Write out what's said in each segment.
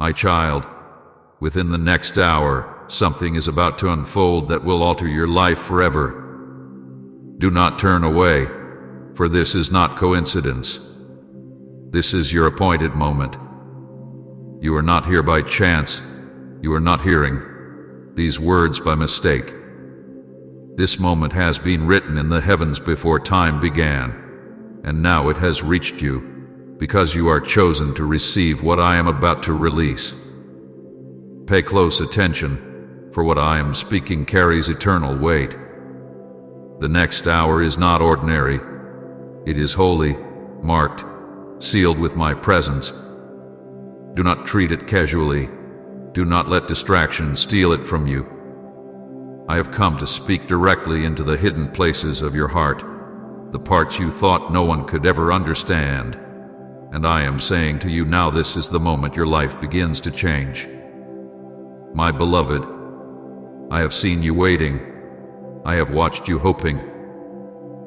My child, within the next hour, something is about to unfold that will alter your life forever. Do not turn away, for this is not coincidence. This is your appointed moment. You are not here by chance. You are not hearing these words by mistake. This moment has been written in the heavens before time began, and now it has reached you, because you are chosen to receive what I am about to release. Pay close attention, for what I am speaking carries eternal weight. The next hour is not ordinary. It is holy, marked, sealed with my presence. Do not treat it casually. Do not let distraction steal it from you. I have come to speak directly into the hidden places of your heart, the parts you thought no one could ever understand. And I am saying to you now, this is the moment your life begins to change. My beloved, I have seen you waiting. I have watched you hoping.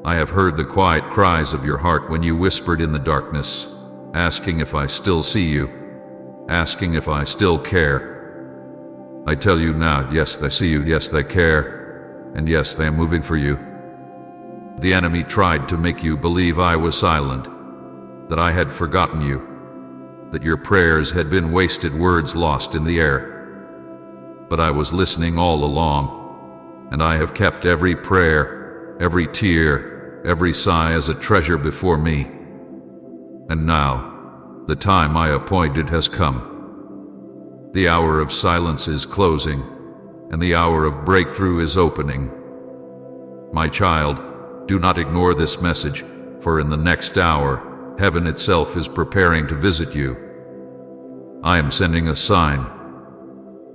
I have heard the quiet cries of your heart when you whispered in the darkness, asking if I still see you, asking if I still care. I tell you now, yes, they see you, yes, they care, and yes, they are moving for you. The enemy tried to make you believe I was silent, that I had forgotten you, that your prayers had been wasted words lost in the air. But I was listening all along, and I have kept every prayer, every tear, every sigh as a treasure before me. And now, the time I appointed has come. The hour of silence is closing, and the hour of breakthrough is opening. My child, do not ignore this message, for in the next hour, heaven itself is preparing to visit you. I am sending a sign.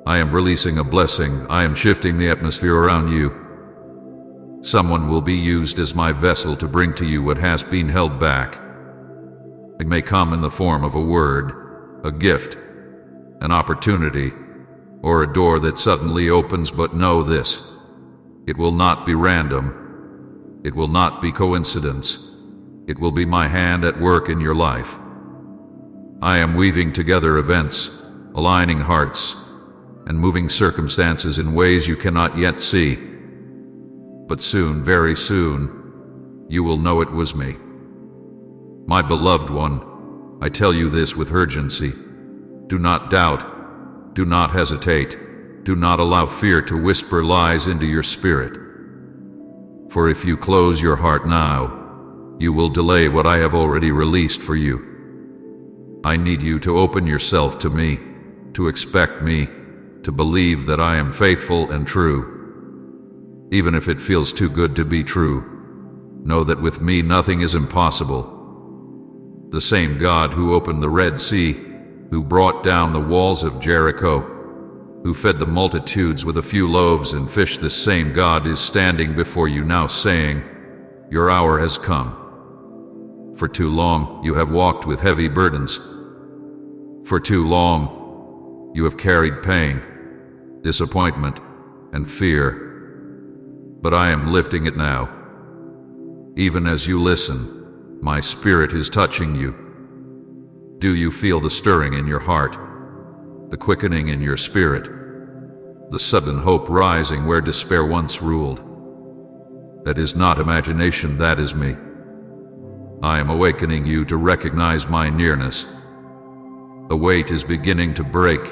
I am releasing a blessing. I am shifting the atmosphere around you. Someone will be used as my vessel to bring to you what has been held back. It may come in the form of a word, a gift, an opportunity, or a door that suddenly opens, but know this: it will not be random. It will not be coincidence. It will be my hand at work in your life. I am weaving together events, aligning hearts, and moving circumstances in ways you cannot yet see. But soon, very soon, you will know it was me. My beloved one, I tell you this with urgency. Do not doubt. Do not hesitate. Do not allow fear to whisper lies into your spirit. For if you close your heart now, you will delay what I have already released for you. I need you to open yourself to me, to expect me, to believe that I am faithful and true. Even if it feels too good to be true, know that with me nothing is impossible. The same God who opened the Red Sea, who brought down the walls of Jericho, who fed the multitudes with a few loaves and fish, this same God is standing before you now saying, your hour has come. For too long you have walked with heavy burdens. For too long you have carried pain, disappointment, and fear. But I am lifting it now. Even as you listen, my spirit is touching you. Do you feel the stirring in your heart, the quickening in your spirit, the sudden hope rising where despair once ruled? That is not imagination, that is me. I am awakening you to recognize my nearness. The weight is beginning to break.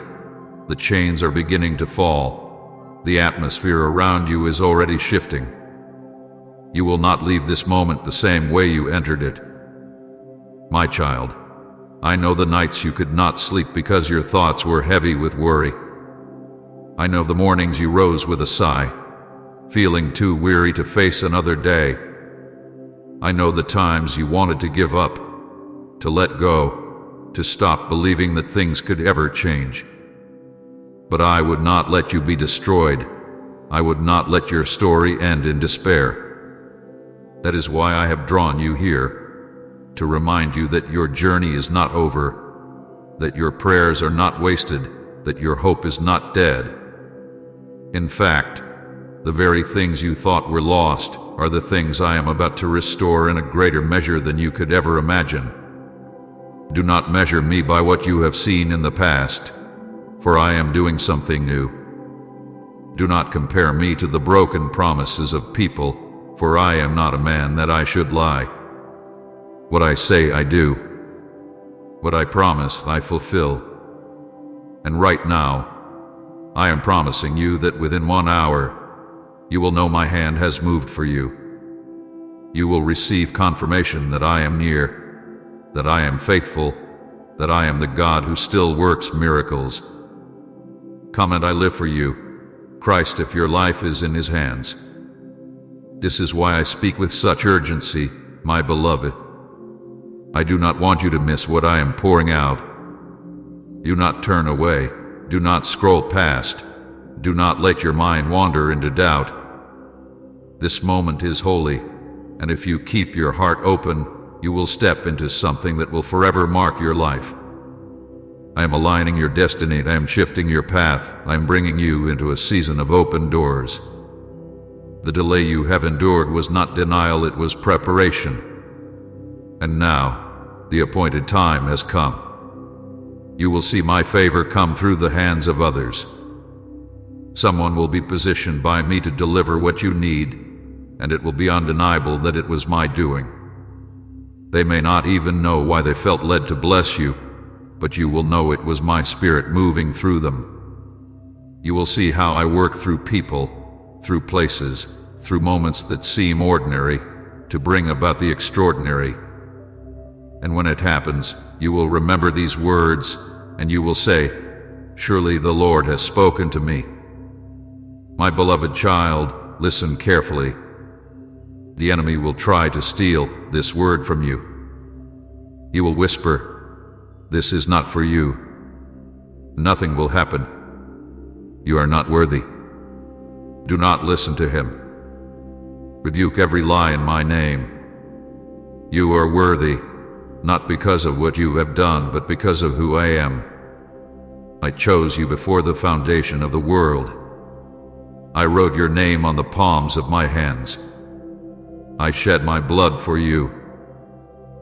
The chains are beginning to fall. The atmosphere around you is already shifting. You will not leave this moment the same way you entered it. My child, I know the nights you could not sleep because your thoughts were heavy with worry. I know the mornings you rose with a sigh, feeling too weary to face another day. I know the times you wanted to give up, to let go, to stop believing that things could ever change. But I would not let you be destroyed. I would not let your story end in despair. That is why I have drawn you here, to remind you that your journey is not over, that your prayers are not wasted, that your hope is not dead. In fact, the very things you thought were lost are the things I am about to restore in a greater measure than you could ever imagine. Do not measure me by what you have seen in the past. for I am doing something new. Do not compare me to the broken promises of people, for I am not a man that I should lie. What I say I do. What I promise I fulfill. And right now, I am promising you that within 1 hour, you will know my hand has moved for you. You will receive confirmation that I am near, that I am faithful, that I am the God who still works miracles. Come and I live for you, Christ, if your life is in His hands. This is why I speak with such urgency, my beloved. I do not want you to miss what I am pouring out. Do not turn away. Do not scroll past. Do not let your mind wander into doubt. This moment is holy, and if you keep your heart open, you will step into something that will forever mark your life. I am aligning your destiny. I am shifting your path. I am bringing you into a season of open doors. The delay you have endured was not denial, it was preparation. And now, the appointed time has come. You will see my favor come through the hands of others. Someone will be positioned by me to deliver what you need, and it will be undeniable that it was my doing. They may not even know why they felt led to bless you, but you will know it was my Spirit moving through them. You will see how I work through people, through places, through moments that seem ordinary, to bring about the extraordinary. And when it happens, you will remember these words, and you will say, "Surely the Lord has spoken to me." My beloved child, listen carefully. The enemy will try to steal this word from you. He will whisper, "This is not for you. Nothing will happen. You are not worthy." Do not listen to him. Rebuke every lie in my name. You are worthy, not because of what you have done, but because of who I am. I chose you before the foundation of the world. I wrote your name on the palms of my hands. I shed my blood for you.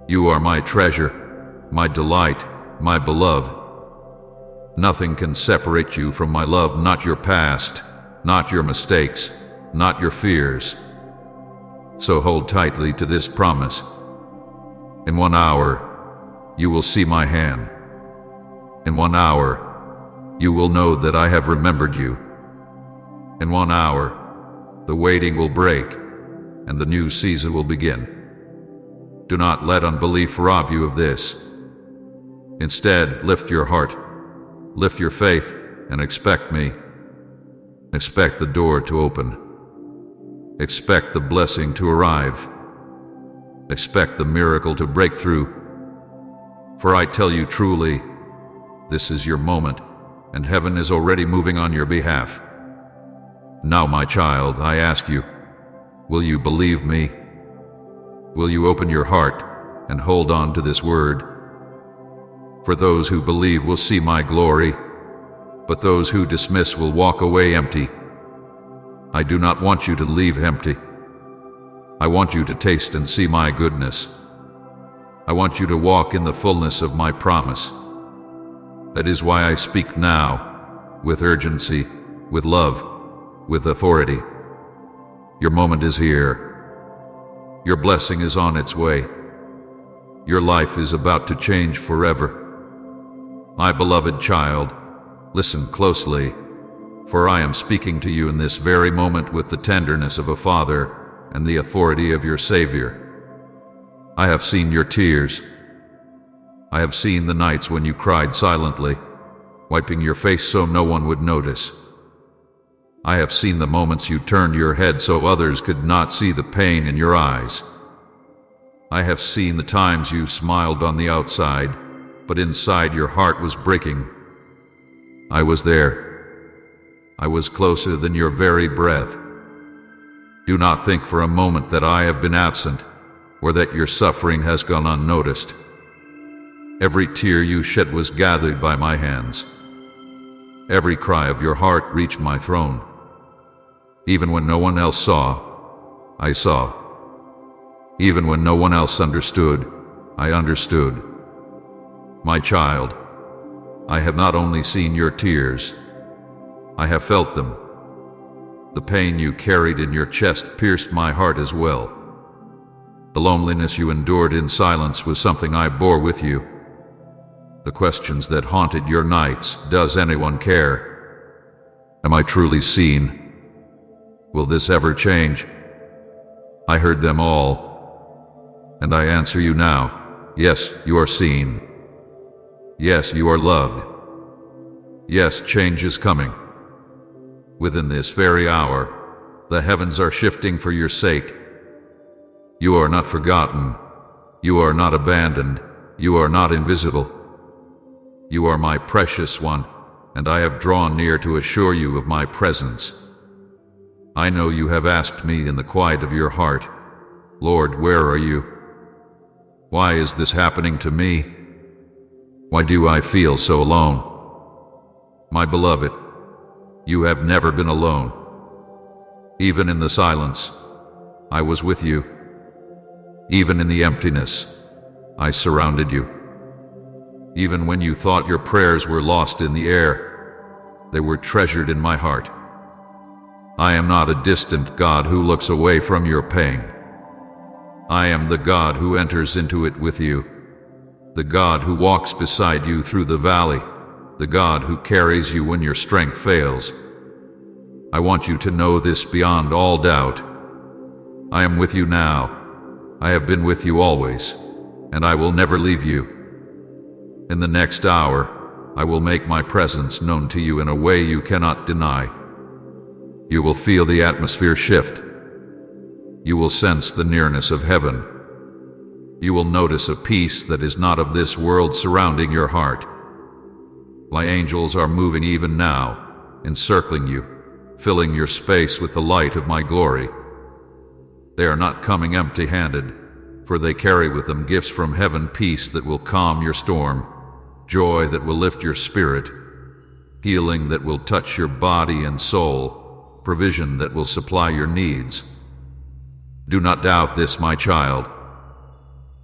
You are my treasure, my delight, my beloved. Nothing can separate you from my love, not your past, not your mistakes, not your fears. So hold tightly to this promise. In 1 hour, you will see my hand. In 1 hour, you will know that I have remembered you. In 1 hour, the waiting will break, and the new season will begin. Do not let unbelief rob you of this. Instead, lift your heart, lift your faith, and expect me. Expect the door to open. Expect the blessing to arrive. Expect the miracle to break through. For I tell you truly, this is your moment, and heaven is already moving on your behalf. Now, my child, I ask you, will you believe me? Will you open your heart and hold on to this word? For those who believe will see my glory, but those who dismiss will walk away empty. I do not want you to leave empty. I want you to taste and see my goodness. I want you to walk in the fullness of my promise. That is why I speak now, with urgency, with love, with authority. Your moment is here. Your blessing is on its way. Your life is about to change forever. My beloved child, listen closely, for I am speaking to you in this very moment with the tenderness of a father and the authority of your Savior. I have seen your tears. I have seen the nights when you cried silently, wiping your face so no one would notice. I have seen the moments you turned your head so others could not see the pain in your eyes. I have seen the times you smiled on the outside, but inside your heart was breaking. I was there. I was closer than your very breath. Do not think for a moment that I have been absent, or that your suffering has gone unnoticed. Every tear you shed was gathered by my hands. Every cry of your heart reached my throne. Even when no one else saw, I saw. Even when no one else understood, I understood. My child, I have not only seen your tears, I have felt them. The pain you carried in your chest pierced my heart as well. The loneliness you endured in silence was something I bore with you. The questions that haunted your nights, does anyone care? Am I truly seen? Will this ever change? I heard them all, and I answer you now. Yes, you are seen. Yes, you are loved. Yes, change is coming. Within this very hour, the heavens are shifting for your sake. You are not forgotten. You are not abandoned. You are not invisible. You are my precious one, and I have drawn near to assure you of my presence. I know you have asked me in the quiet of your heart, Lord, where are you? Why is this happening to me? Why do I feel so alone? My beloved, you have never been alone. Even in the silence, I was with you. Even in the emptiness, I surrounded you. Even when you thought your prayers were lost in the air, they were treasured in my heart. I am not a distant God who looks away from your pain. I am the God who enters into it with you, the God who walks beside you through the valley, the God who carries you when your strength fails. I want you to know this beyond all doubt. I am with you now. I have been with you always, and I will never leave you. In the next hour, I will make my presence known to you in a way you cannot deny. You will feel the atmosphere shift. You will sense the nearness of heaven. You will notice a peace that is not of this world surrounding your heart. My angels are moving even now, encircling you, filling your space with the light of my glory. They are not coming empty-handed, for they carry with them gifts from heaven, peace that will calm your storm, joy that will lift your spirit, healing that will touch your body and soul, provision that will supply your needs. Do not doubt this, my child.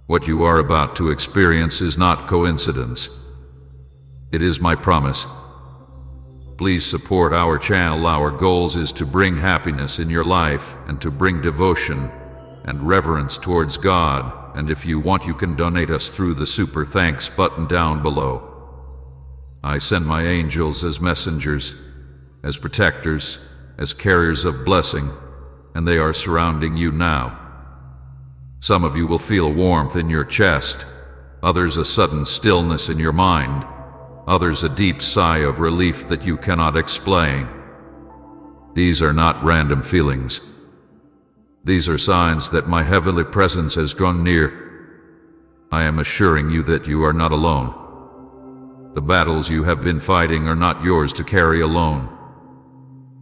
What you are about to experience is not coincidence. It is my promise. Please support our channel. Our goals is to bring happiness in your life and to bring devotion and reverence towards God. And if you want, you can donate us through the super thanks button down below. I send my angels as messengers, as protectors, as carriers of blessing, and they are surrounding you now. Some of you will feel warmth in your chest, others a sudden stillness in your mind, others a deep sigh of relief that you cannot explain. These are not random feelings. These are signs that my heavenly presence has drawn near. I am assuring you that you are not alone. The battles you have been fighting are not yours to carry alone.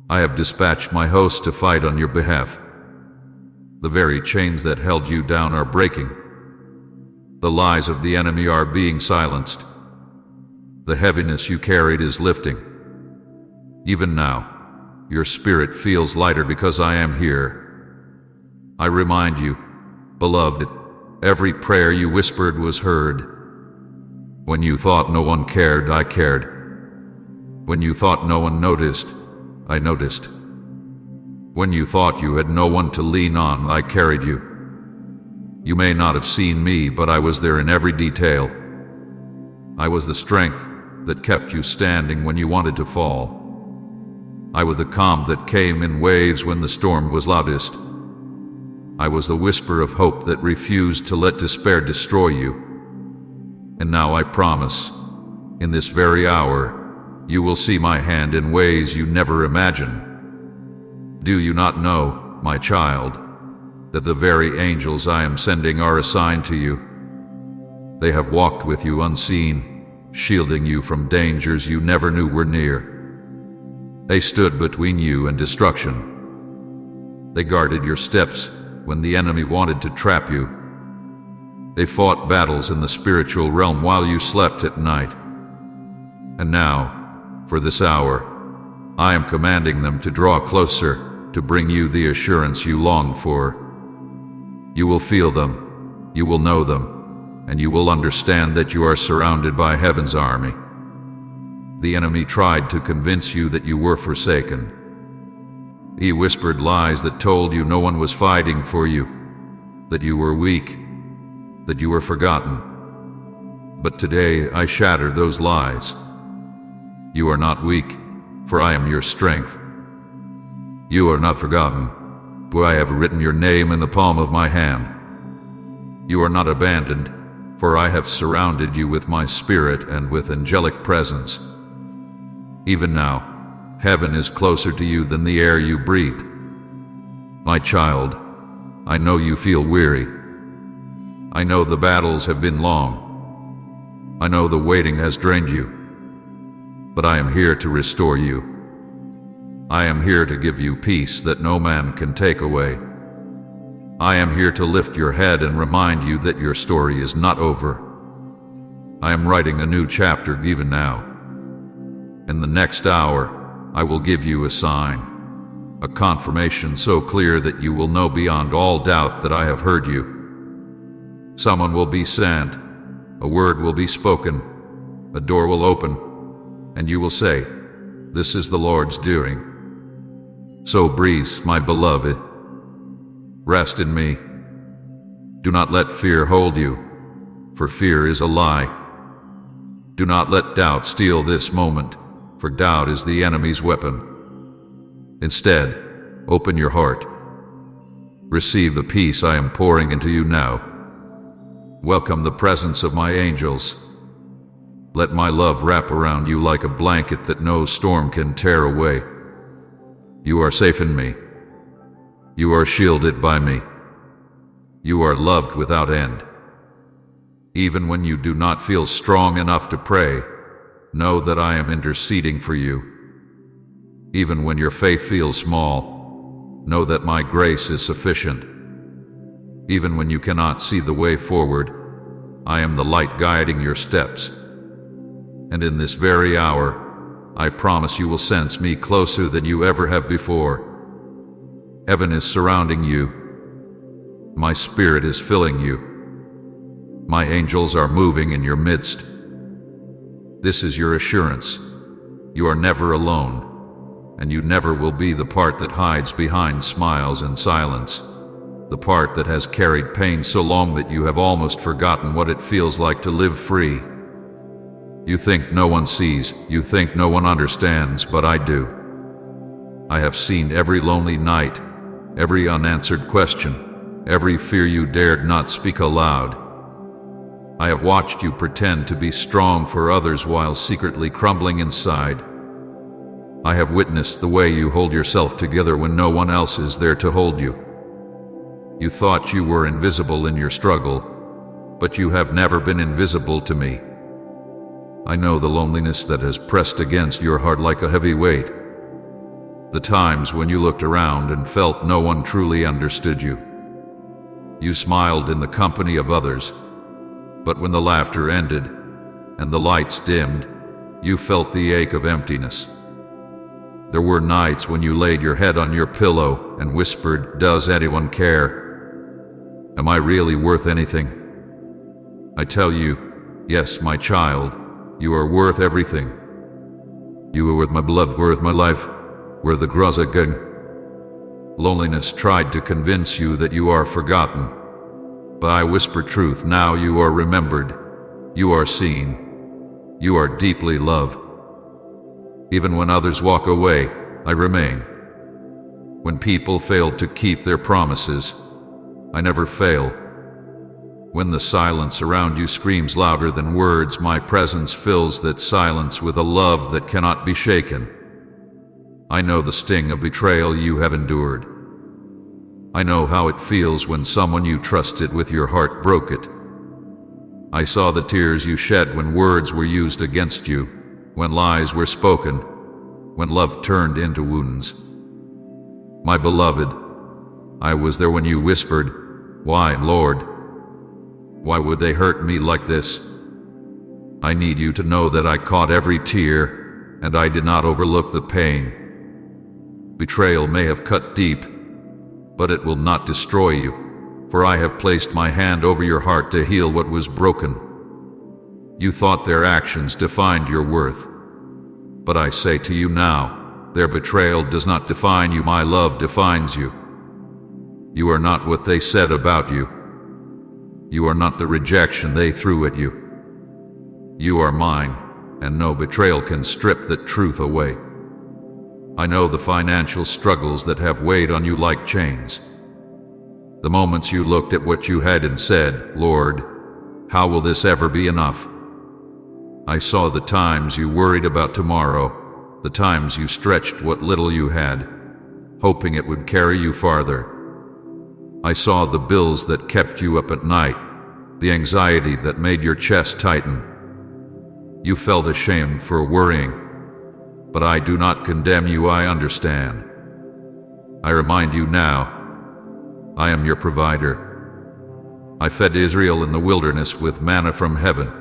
I have dispatched my host to fight on your behalf. The very chains that held you down are breaking. The lies of the enemy are being silenced. The heaviness you carried is lifting. Even now, your spirit feels lighter because I am here. I remind you, beloved, every prayer you whispered was heard. When you thought no one cared, I cared. When you thought no one noticed, I noticed. When you thought you had no one to lean on, I carried you. You may not have seen me, but I was there in every detail. I was the strength that kept you standing when you wanted to fall. I was the calm that came in waves when the storm was loudest. I was the whisper of hope that refused to let despair destroy you. And now I promise, in this very hour, you will see my hand in ways you never imagined. Do you not know, my child, that the very angels I am sending are assigned to you? They have walked with you unseen, shielding you from dangers you never knew were near. They stood between you and destruction. They guarded your steps when the enemy wanted to trap you. They fought battles in the spiritual realm while you slept at night. And now, for this hour, I am commanding them to draw closer to bring you the assurance you long for. You will feel them, you will know them, and you will understand that you are surrounded by heaven's army. The enemy tried to convince you that you were forsaken. He whispered lies that told you no one was fighting for you, that you were weak, that you were forgotten. But today I shatter those lies. You are not weak, for I am your strength. You are not forgotten, for I have written your name in the palm of my hand. You are not abandoned, for I have surrounded you with my spirit and with angelic presence. Even now, heaven is closer to you than the air you breathe. My child, I know you feel weary. I know the battles have been long. I know the waiting has drained you. But I am here to restore you. I am here to give you peace that no man can take away. I am here to lift your head and remind you that your story is not over. I am writing a new chapter even now. In the next hour, I will give you a sign, a confirmation so clear that you will know beyond all doubt that I have heard you. Someone will be sent, a word will be spoken, a door will open, and you will say, "This is the Lord's doing." So breathe, my beloved. Rest in me. Do not let fear hold you, for fear is a lie. Do not let doubt steal this moment, for doubt is the enemy's weapon. Instead, open your heart. Receive the peace I am pouring into you now. Welcome the presence of my angels. Let my love wrap around you like a blanket that no storm can tear away. You are safe in me. You are shielded by me. You are loved without end. Even when you do not feel strong enough to pray, know that I am interceding for you. Even when your faith feels small, know that my grace is sufficient. Even when you cannot see the way forward, I am the light guiding your steps. And in this very hour, I promise you will sense me closer than you ever have before. Heaven is surrounding you. My spirit is filling you. My angels are moving in your midst. This is your assurance. You are never alone, and you never will be the part that hides behind smiles and silence. The part that has carried pain so long that you have almost forgotten what it feels like to live free. You think no one sees, you think no one understands, but I do. I have seen every lonely night, every unanswered question, every fear you dared not speak aloud. I have watched you pretend to be strong for others while secretly crumbling inside. I have witnessed the way you hold yourself together when no one else is there to hold you. You thought you were invisible in your struggle, but you have never been invisible to me. I know the loneliness that has pressed against your heart like a heavy weight. The times when you looked around and felt no one truly understood you. You smiled in the company of others, but when the laughter ended and the lights dimmed, you felt the ache of emptiness. There were nights when you laid your head on your pillow and whispered, "Does anyone care? Am I really worth anything?" I tell you, yes, my child, you are worth everything. You are worth my blood, worth my life, worth the gross again. Loneliness tried to convince you that you are forgotten, but I whisper truth. Now you are remembered, you are seen, you are deeply loved. Even when others walk away, I remain. When people fail to keep their promises, I never fail. When the silence around you screams louder than words, my presence fills that silence with a love that cannot be shaken. I know the sting of betrayal you have endured. I know how it feels when someone you trusted with your heart broke it. I saw the tears you shed when words were used against you, when lies were spoken, when love turned into wounds. My beloved, I was there when you whispered, "Why, Lord? Why would they hurt me like this?" I need you to know that I caught every tear, and I did not overlook the pain. Betrayal may have cut deep, but it will not destroy you, for I have placed my hand over your heart to heal what was broken. You thought their actions defined your worth, But I say to you now, their betrayal does not define you, my love defines you. You are not what they said about you. You are not the rejection they threw at you. You are mine, and no betrayal can strip that truth away. I know the financial struggles that have weighed on you like chains. The moments you looked at what you had and said, Lord, how will this ever be enough? I saw the times you worried about tomorrow, the times you stretched what little you had, hoping it would carry you farther. I saw the bills that kept you up at night, the anxiety that made your chest tighten. You felt ashamed for worrying, but I do not condemn you, I understand. I remind you now, I am your provider. I fed Israel in the wilderness with manna from heaven.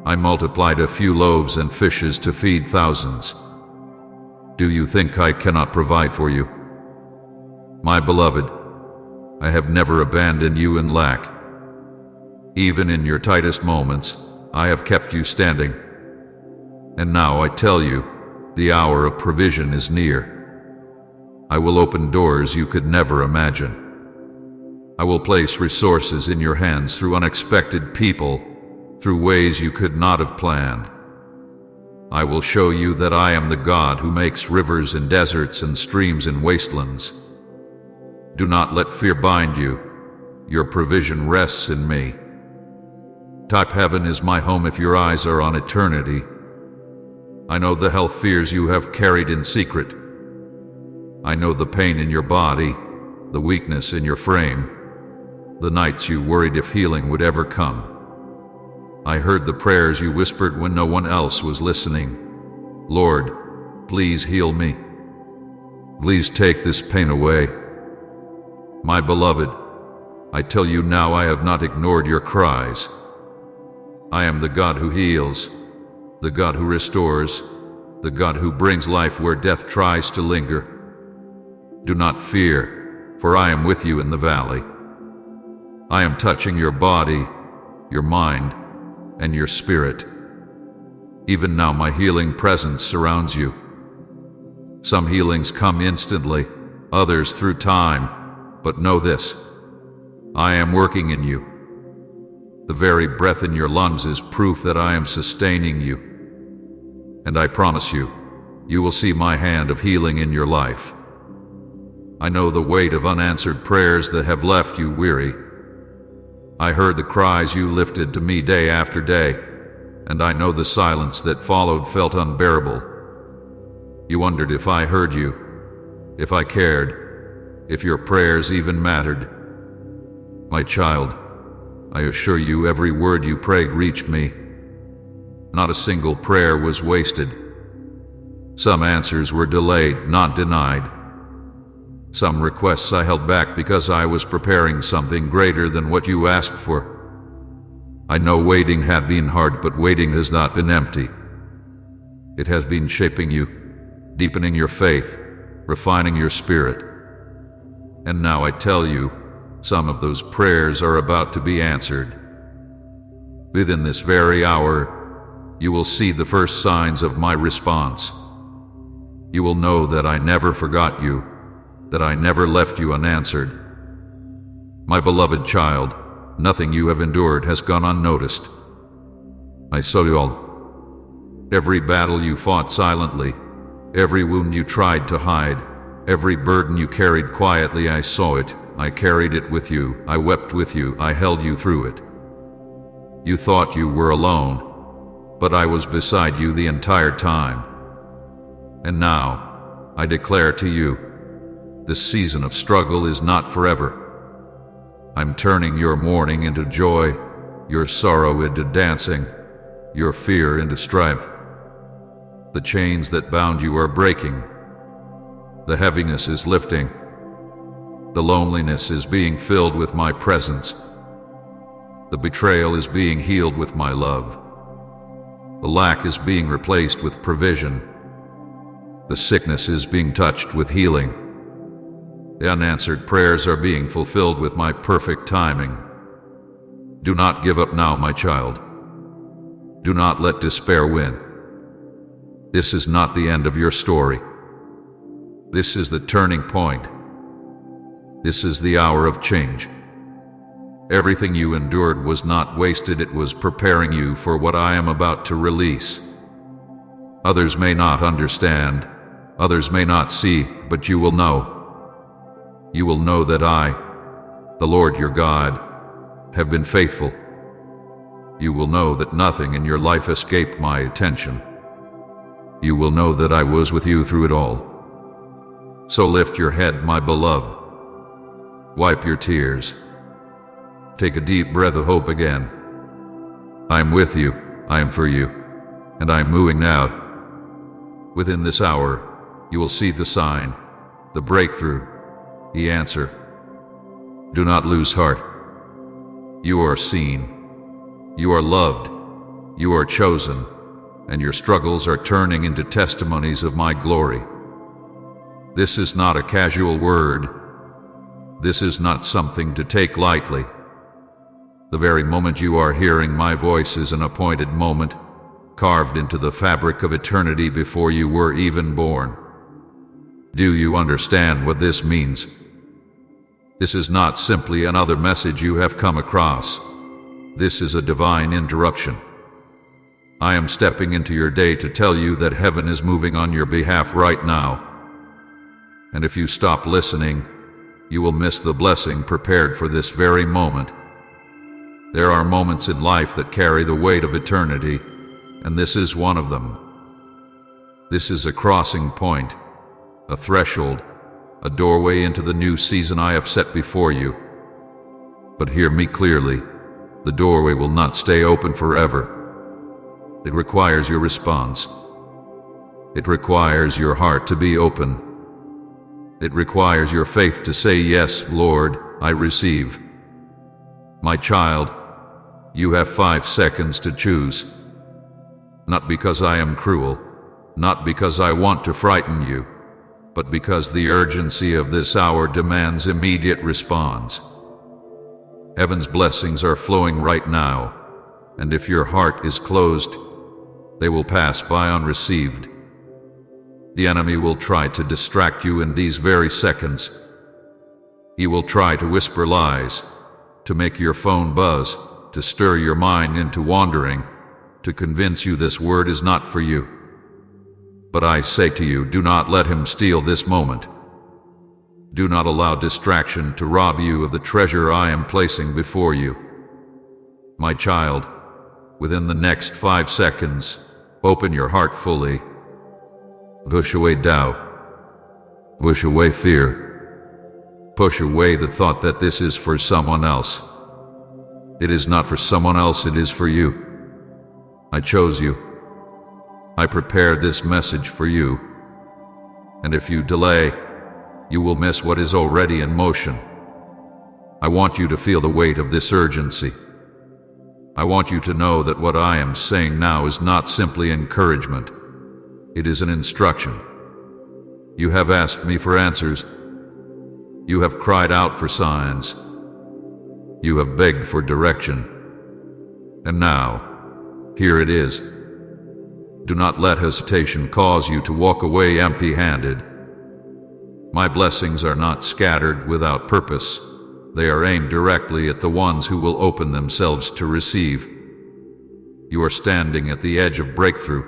I multiplied a few loaves and fishes to feed thousands. Do you think I cannot provide for you? My beloved, I have never abandoned you in lack. Even in your tightest moments, I have kept you standing. And now I tell you, the hour of provision is near. I will open doors you could never imagine. I will place resources in your hands through unexpected people, through ways you could not have planned. I will show you that I am the God who makes rivers in deserts and streams in wastelands. Do not let fear bind you. Your provision rests in me. Type heaven is my home if your eyes are on eternity. I know the health fears you have carried in secret. I know the pain in your body, the weakness in your frame, the nights you worried if healing would ever come. I heard the prayers you whispered when no one else was listening. Lord, please heal me. Please take this pain away. My beloved, I tell you now I have not ignored your cries. I am the God who heals, the God who restores, the God who brings life where death tries to linger. Do not fear, for I am with you in the valley. I am touching your body, your mind, and your spirit. Even now my healing presence surrounds you. Some healings come instantly, others through time, but know this, I am working in you. The very breath in your lungs is proof that I am sustaining you. And I promise you, you will see my hand of healing in your life. I know the weight of unanswered prayers that have left you weary. I heard the cries you lifted to me day after day, and I know the silence that followed felt unbearable. You wondered if I heard you, if I cared, if your prayers even mattered. My child, I assure you every word you prayed reached me. Not a single prayer was wasted. Some answers were delayed, not denied. Some requests I held back because I was preparing something greater than what you asked for. I know waiting had been hard, but waiting has not been empty. It has been shaping you, deepening your faith, refining your spirit. And now I tell you, some of those prayers are about to be answered. Within this very hour, you will see the first signs of my response. You will know that I never forgot you, that I never left you unanswered. My beloved child, nothing you have endured has gone unnoticed. I saw you all. Every battle you fought silently, every wound you tried to hide, every burden you carried quietly, I saw it. I carried it with you. I wept with you. I held you through it. You thought you were alone, but I was beside you the entire time. And now, I declare to you, this season of struggle is not forever. I'm turning your mourning into joy, your sorrow into dancing, your fear into strife. The chains that bound you are breaking. The heaviness is lifting. The loneliness is being filled with my presence. The betrayal is being healed with my love. The lack is being replaced with provision. The sickness is being touched with healing. The unanswered prayers are being fulfilled with my perfect timing. Do not give up now, my child. Do not let despair win. This is not the end of your story. This is the turning point. This is the hour of change. Everything you endured was not wasted, it was preparing you for what I am about to release. Others may not understand, others may not see, but you will know. You will know that I, the Lord your God, have been faithful. You will know that nothing in your life escaped my attention. You will know that I was with you through it all. So lift your head, my beloved. Wipe your tears. Take a deep breath of hope again. I am with you, I am for you, and I am moving now. Within this hour, you will see the sign, the breakthrough, the answer. Do not lose heart. You are seen. You are loved. You are chosen, and your struggles are turning into testimonies of my glory. This is not a casual word. This is not something to take lightly. The very moment you are hearing my voice is an appointed moment, carved into the fabric of eternity before you were even born. Do you understand what this means? This is not simply another message you have come across. This is a divine interruption. I am stepping into your day to tell you that heaven is moving on your behalf right now. And if you stop listening, you will miss the blessing prepared for this very moment. There are moments in life that carry the weight of eternity, and this is one of them. This is a crossing point, a threshold, a doorway into the new season I have set before you. But hear me clearly, the doorway will not stay open forever. It requires your response. It requires your heart to be open. It requires your faith to say, "Yes, Lord, I receive." My child, you have 5 seconds to choose. Not because I am cruel, not because I want to frighten you, but because the urgency of this hour demands immediate response. Heaven's blessings are flowing right now, and if your heart is closed, they will pass by unreceived. The enemy will try to distract you in these very seconds. He will try to whisper lies, to make your phone buzz, to stir your mind into wandering, to convince you this word is not for you. But I say to you, do not let him steal this moment. Do not allow distraction to rob you of the treasure I am placing before you. My child, within the next 5 seconds, open your heart fully. Push away doubt. Push away fear. Push away the thought that this is for someone else. It is not for someone else, it is for you. I chose you. I prepared this message for you. And if you delay, you will miss what is already in motion. I want you to feel the weight of this urgency. I want you to know that what I am saying now is not simply encouragement. It is an instruction. You have asked me for answers. You have cried out for signs. You have begged for direction. And now, here it is. Do not let hesitation cause you to walk away empty-handed. My blessings are not scattered without purpose. They are aimed directly at the ones who will open themselves to receive. You are standing at the edge of breakthrough,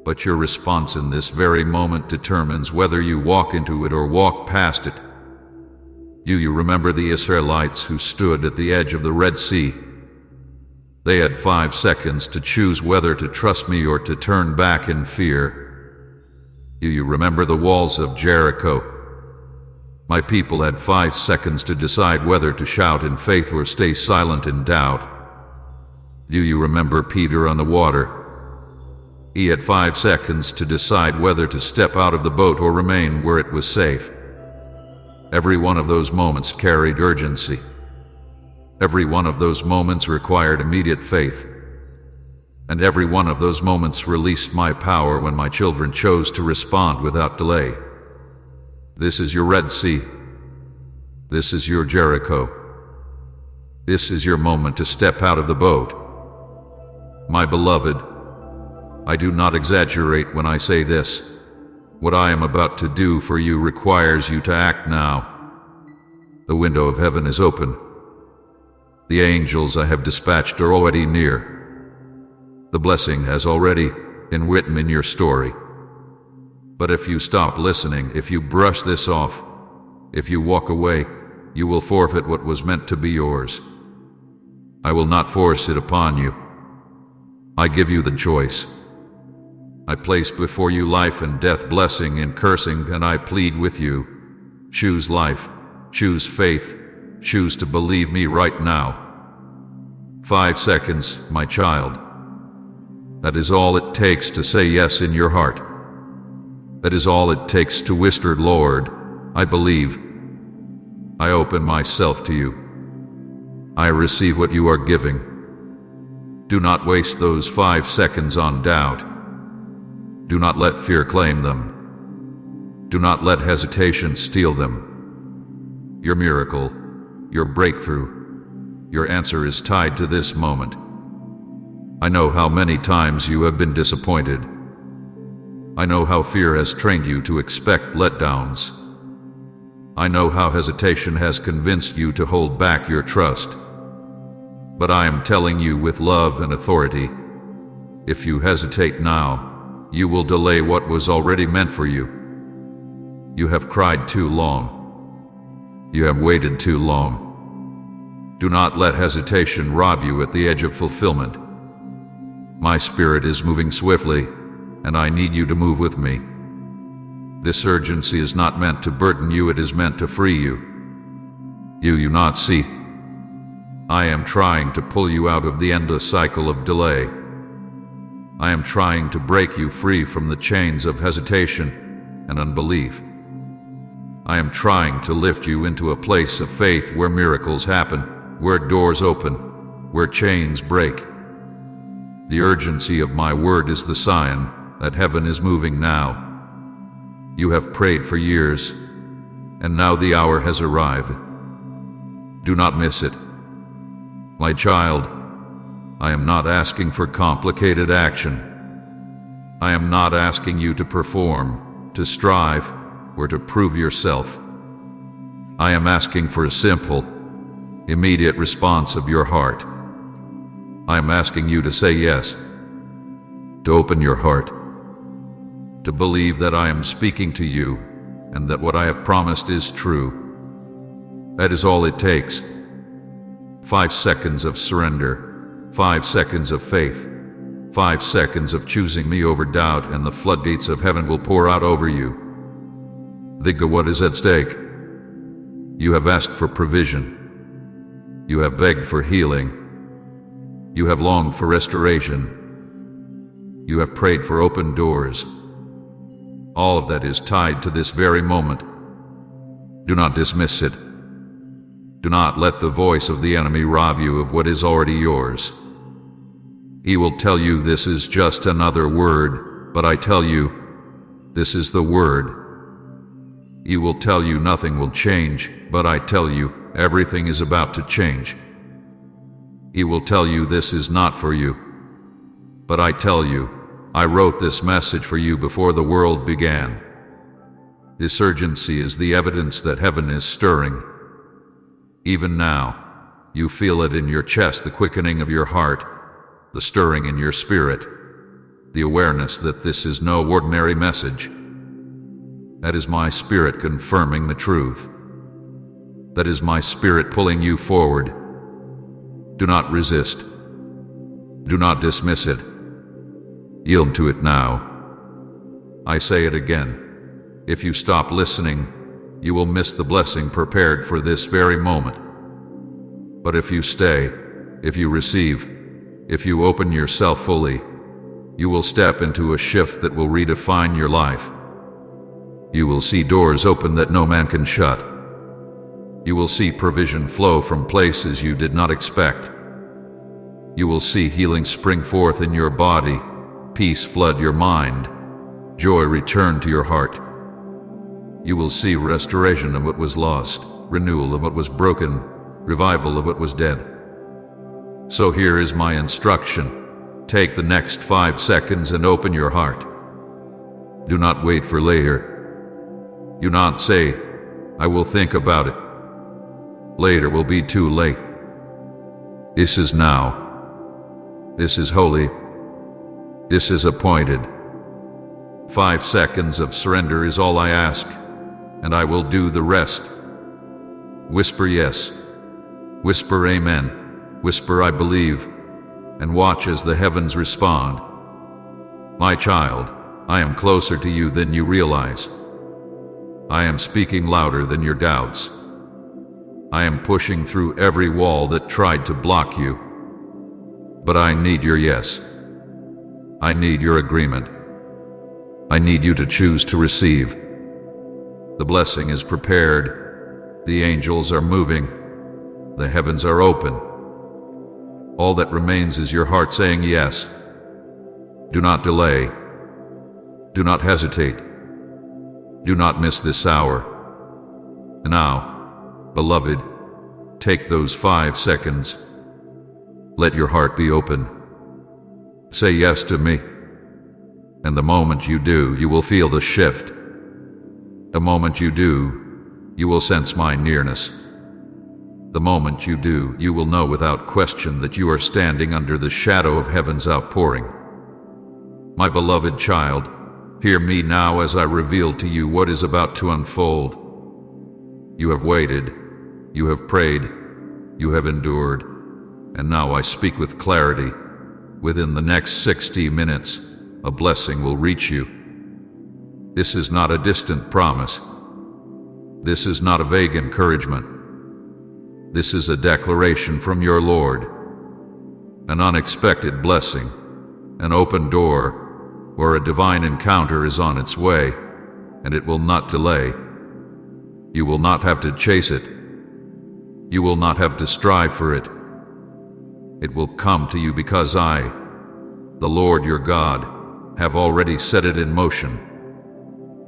but your response in this very moment determines whether you walk into it or walk past it. You remember the Israelites who stood at the edge of the Red Sea. They had 5 seconds to choose whether to trust me or to turn back in fear. You remember the walls of Jericho. My people had 5 seconds to decide whether to shout in faith or stay silent in doubt. Do you remember Peter on the water? He had 5 seconds to decide whether to step out of the boat or remain where it was safe. Every one of those moments carried urgency. Every one of those moments required immediate faith. And every one of those moments released my power when my children chose to respond without delay. This is your Red Sea. This is your Jericho. This is your moment to step out of the boat. My beloved, I do not exaggerate when I say this. What I am about to do for you requires you to act now. The window of heaven is open. The angels I have dispatched are already near. The blessing has already been written in your story. But if you stop listening, if you brush this off, if you walk away, you will forfeit what was meant to be yours. I will not force it upon you. I give you the choice. I place before you life and death, blessing and cursing, and I plead with you. Choose life, choose faith, choose to believe me right now. 5 seconds, my child. That is all it takes to say yes in your heart. That is all it takes to whisper, Lord, I believe. I open myself to you. I receive what you are giving. Do not waste those 5 seconds on doubt. Do not let fear claim them. Do not let hesitation steal them. Your miracle, your breakthrough, your answer is tied to this moment. I know how many times you have been disappointed. I know how fear has trained you to expect letdowns. I know how hesitation has convinced you to hold back your trust. But I am telling you with love and authority, if you hesitate now, you will delay what was already meant for you. You have cried too long. You have waited too long. Do not let hesitation rob you at the edge of fulfillment. My spirit is moving swiftly, and I need you to move with me. This urgency is not meant to burden you, it is meant to free you. You not see. I am trying to pull you out of the endless cycle of delay. I am trying to break you free from the chains of hesitation and unbelief. I am trying to lift you into a place of faith where miracles happen, where doors open, where chains break. The urgency of my word is the sign that heaven is moving now. You have prayed for years, and now the hour has arrived. Do not miss it. My child, I am not asking for complicated action. I am not asking you to perform, to strive, or to prove yourself. I am asking for a simple, immediate response of your heart. I am asking you to say yes, to open your heart, to believe that I am speaking to you and that what I have promised is true. That is all it takes. 5 seconds of surrender. 5 seconds of faith, 5 seconds of choosing me over doubt, and the floodgates of heaven will pour out over you. Think of what is at stake. You have asked for provision. You have begged for healing. You have longed for restoration. You have prayed for open doors. All of that is tied to this very moment. Do not dismiss it. Do not let the voice of the enemy rob you of what is already yours. He will tell you this is just another word, but I tell you, this is the word. He will tell you nothing will change, but I tell you, everything is about to change. He will tell you this is not for you, but I tell you, I wrote this message for you before the world began. This urgency is the evidence that heaven is stirring. Even now, you feel it in your chest, the quickening of your heart, the stirring in your spirit, the awareness that this is no ordinary message. That is my spirit confirming the truth. That is my spirit pulling you forward. Do not resist. Do not dismiss it. Yield to it now. I say it again. If you stop listening, you will miss the blessing prepared for this very moment. But if you stay, if you receive, if you open yourself fully, you will step into a shift that will redefine your life. You will see doors open that no man can shut. You will see provision flow from places you did not expect. You will see healing spring forth in your body, peace flood your mind, joy return to your heart. You will see restoration of what was lost, renewal of what was broken, revival of what was dead. So here is my instruction. take the next 5 seconds and open your heart. Do not wait for later. Do not say, "I will think about it." Later will be too late. This is now. This is holy. This is appointed. 5 seconds of surrender is all I ask, and I will do the rest. Whisper yes. Whisper amen. Whisper I believe, and watch as the heavens respond. My child, I am closer to you than you realize. I am speaking louder than your doubts. I am pushing through every wall that tried to block you. But I need your yes. I need your agreement. I need you to choose to receive. The blessing is prepared. The angels are moving. The heavens are open. All that remains is your heart saying yes. Do not delay. Do not hesitate. Do not miss this hour. And now, beloved, take those 5 seconds. Let your heart be open. Say yes to me. And the moment you do, you will feel the shift. The moment you do, you will sense my nearness. The moment you do, you will know without question that you are standing under the shadow of heaven's outpouring. My beloved child, hear me now as I reveal to you what is about to unfold. You have waited, you have prayed, you have endured, and now I speak with clarity. Within the next 60 minutes, a blessing will reach you. This is not a distant promise. This is not a vague encouragement. This is a declaration from your Lord. An unexpected blessing, an open door, where a divine encounter is on its way, and it will not delay. You will not have to chase it. You will not have to strive for it. It will come to you because I, the Lord your God, have already set it in motion.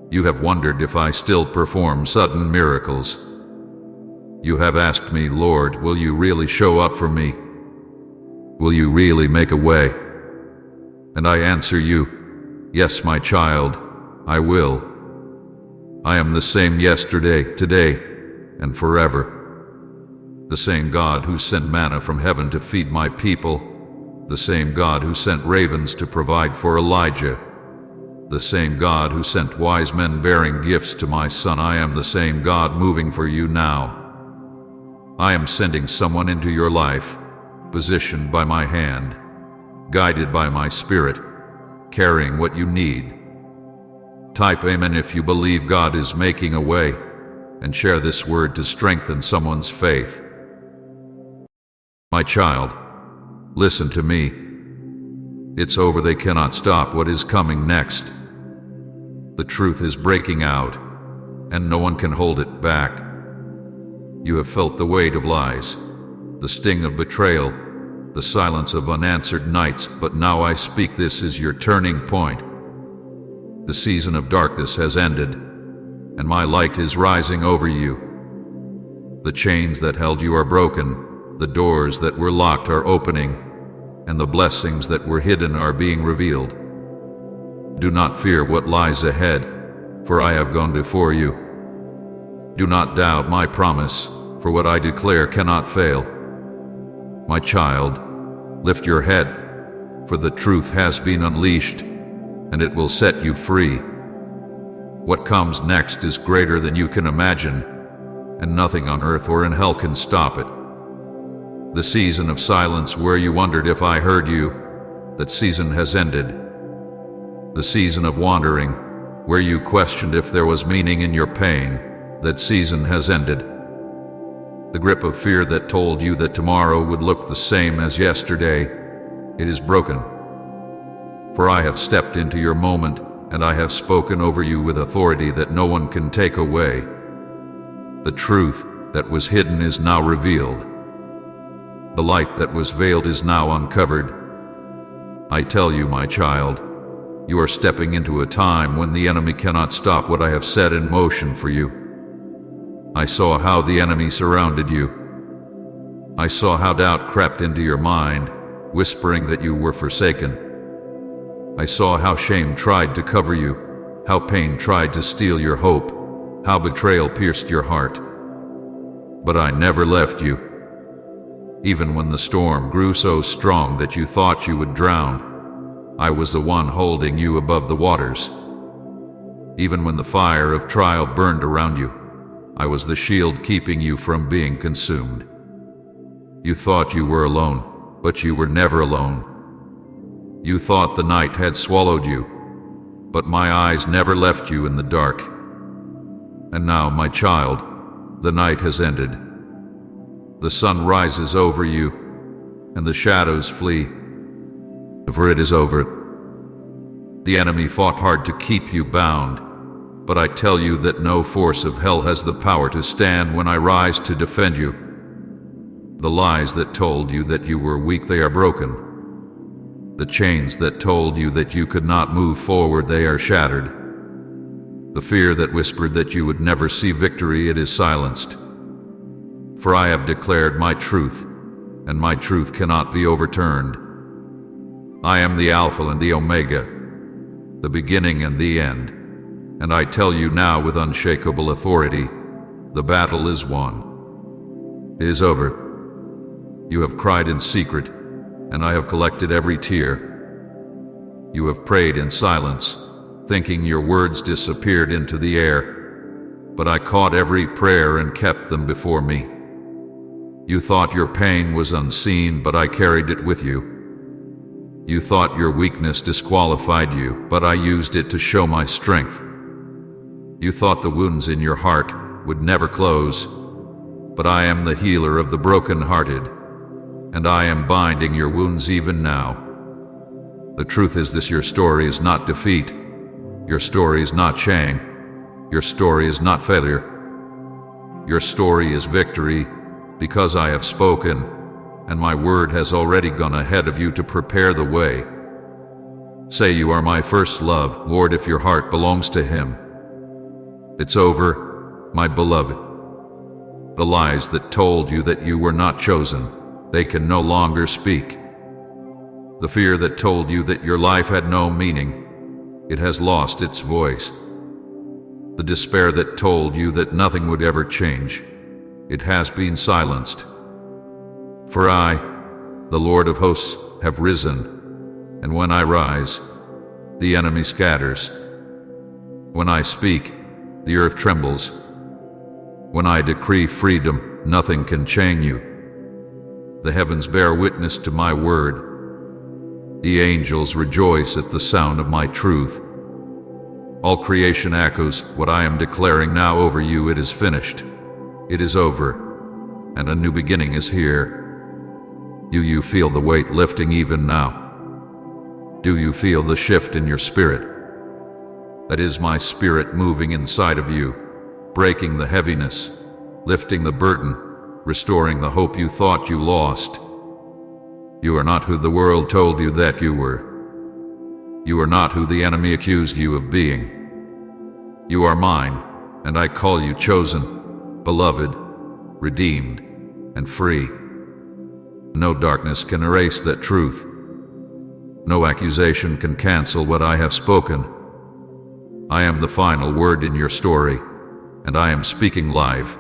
You have wondered if I still perform sudden miracles. You have asked me, Lord, will you really show up for me? Will you really make a way? And I answer you, yes, my child, I will. I am the same yesterday, today, and forever. The same God who sent manna from heaven to feed my people, the same God who sent ravens to provide for Elijah, the same God who sent wise men bearing gifts to my son. I am the same God moving for you now. I am sending someone into your life, positioned by my hand, guided by my spirit, carrying what you need. Type amen if you believe God is making a way, and share this word to strengthen someone's faith. My child, listen to me. It's over. They cannot stop what is coming next. The truth is breaking out, and no one can hold it back. You have felt the weight of lies, the sting of betrayal, the silence of unanswered nights, but now I speak. This is your turning point. The season of darkness has ended, and my light is rising over you. The chains that held you are broken, the doors that were locked are opening, and the blessings that were hidden are being revealed. Do not fear what lies ahead, for I have gone before you. Do not doubt my promise, for what I declare cannot fail. My child, lift your head, for the truth has been unleashed, and it will set you free. What comes next is greater than you can imagine, and nothing on earth or in hell can stop it. The season of silence where you wondered if I heard you, that season has ended. The season of wandering, where you questioned if there was meaning in your pain, that season has ended. The grip of fear that told you that tomorrow would look the same as yesterday, it is broken. For I have stepped into your moment, and I have spoken over you with authority that no one can take away. The truth that was hidden is now revealed. The light that was veiled is now uncovered. I tell you, my child, you are stepping into a time when the enemy cannot stop what I have set in motion for you. I saw how the enemy surrounded you. I saw how doubt crept into your mind, whispering that you were forsaken. I saw how shame tried to cover you, how pain tried to steal your hope, how betrayal pierced your heart. But I never left you. Even when the storm grew so strong that you thought you would drown, I was the one holding you above the waters. Even when the fire of trial burned around you, I was the shield keeping you from being consumed. You thought you were alone, but you were never alone. You thought the night had swallowed you, but my eyes never left you in the dark. And now, my child, the night has ended. The sun rises over you, and the shadows flee, for it is over. The enemy fought hard to keep you bound, but I tell you that no force of hell has the power to stand when I rise to defend you. The lies that told you that you were weak, they are broken. The chains that told you that you could not move forward, they are shattered. The fear that whispered that you would never see victory, it is silenced. For I have declared my truth, and my truth cannot be overturned. I am the Alpha and the Omega, the beginning and the end, and I tell you now with unshakable authority, the battle is won. It is over. You have cried in secret, and I have collected every tear. You have prayed in silence, thinking your words disappeared into the air, but I caught every prayer and kept them before me. You thought your pain was unseen, but I carried it with you. You thought your weakness disqualified you, but I used it to show my strength. You thought the wounds in your heart would never close, but I am the healer of the broken-hearted, and I am binding your wounds even now. The truth is this: your story is not defeat. Your story is not shame. Your story is not failure. Your story is victory, because I have spoken, and my word has already gone ahead of you to prepare the way. Say, you are my first love, Lord, if your heart belongs to Him. It's over, my beloved. The lies that told you that you were not chosen, they can no longer speak. The fear that told you that your life had no meaning, it has lost its voice. The despair that told you that nothing would ever change, it has been silenced. For I, the Lord of hosts, have risen, and when I rise, the enemy scatters. When I speak, the earth trembles. When I decree freedom, nothing can chain you. The heavens bear witness to my word. The angels rejoice at the sound of my truth. All creation echoes what I am declaring now over you. It is finished. It is over, and a new beginning is here. Do you feel the weight lifting even now? Do you feel the shift in your spirit? That is my spirit moving inside of you, breaking the heaviness, lifting the burden, restoring the hope you thought you lost. You are not who the world told you that you were. You are not who the enemy accused you of being. You are mine, and I call you chosen, beloved, redeemed, and free. No darkness can erase that truth. No accusation can cancel what I have spoken. I am the final word in your story, and I am speaking life,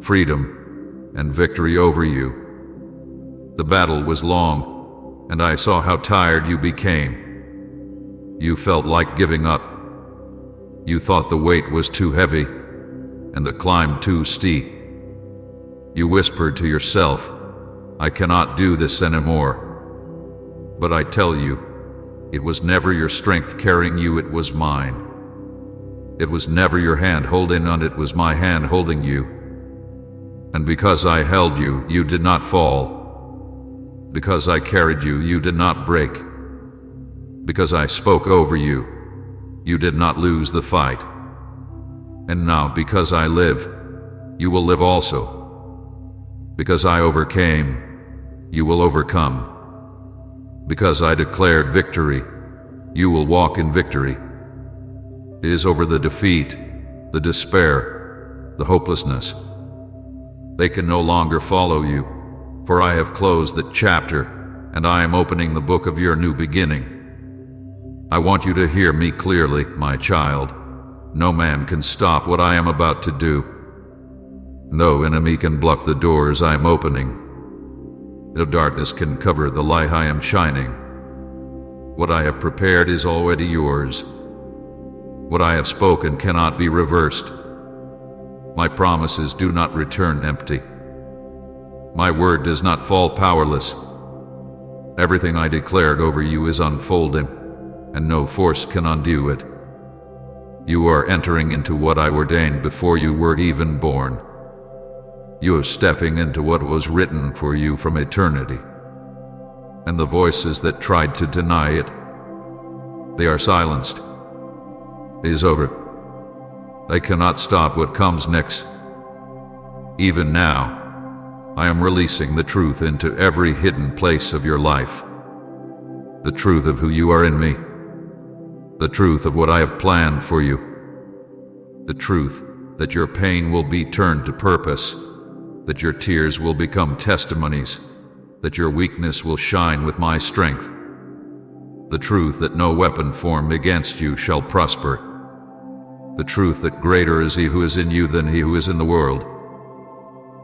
freedom, and victory over you. The battle was long, and I saw how tired you became. You felt like giving up. You thought the weight was too heavy, and the climb too steep. You whispered to yourself, I cannot do this anymore. But I tell you, it was never your strength carrying you, it was mine. It was never your hand holding on, it was my hand holding you. And because I held you, you did not fall. Because I carried you, you did not break. Because I spoke over you, you did not lose the fight. And now, because I live, you will live also. Because I overcame, you will overcome. Because I declared victory, you will walk in victory. It is over the defeat, the despair, the hopelessness. They can no longer follow you, for I have closed that chapter, and I am opening the book of your new beginning. I want you to hear me clearly, my child. No man can stop what I am about to do. No enemy can block the doors I am opening. No darkness can cover the light I am shining. What I have prepared is already yours. What I have spoken cannot be reversed. My promises do not return empty. My word does not fall powerless. Everything I declared over you is unfolding, and no force can undo it. You are entering into what I ordained before you were even born. You are stepping into what was written for you from eternity. And the voices that tried to deny it, they are silenced. It is over. They cannot stop what comes next. Even now, I am releasing the truth into every hidden place of your life. The truth of who you are in me. The truth of what I have planned for you. The truth that your pain will be turned to purpose, that your tears will become testimonies, that your weakness will shine with my strength. The truth that no weapon formed against you shall prosper. The truth that greater is he who is in you than he who is in the world.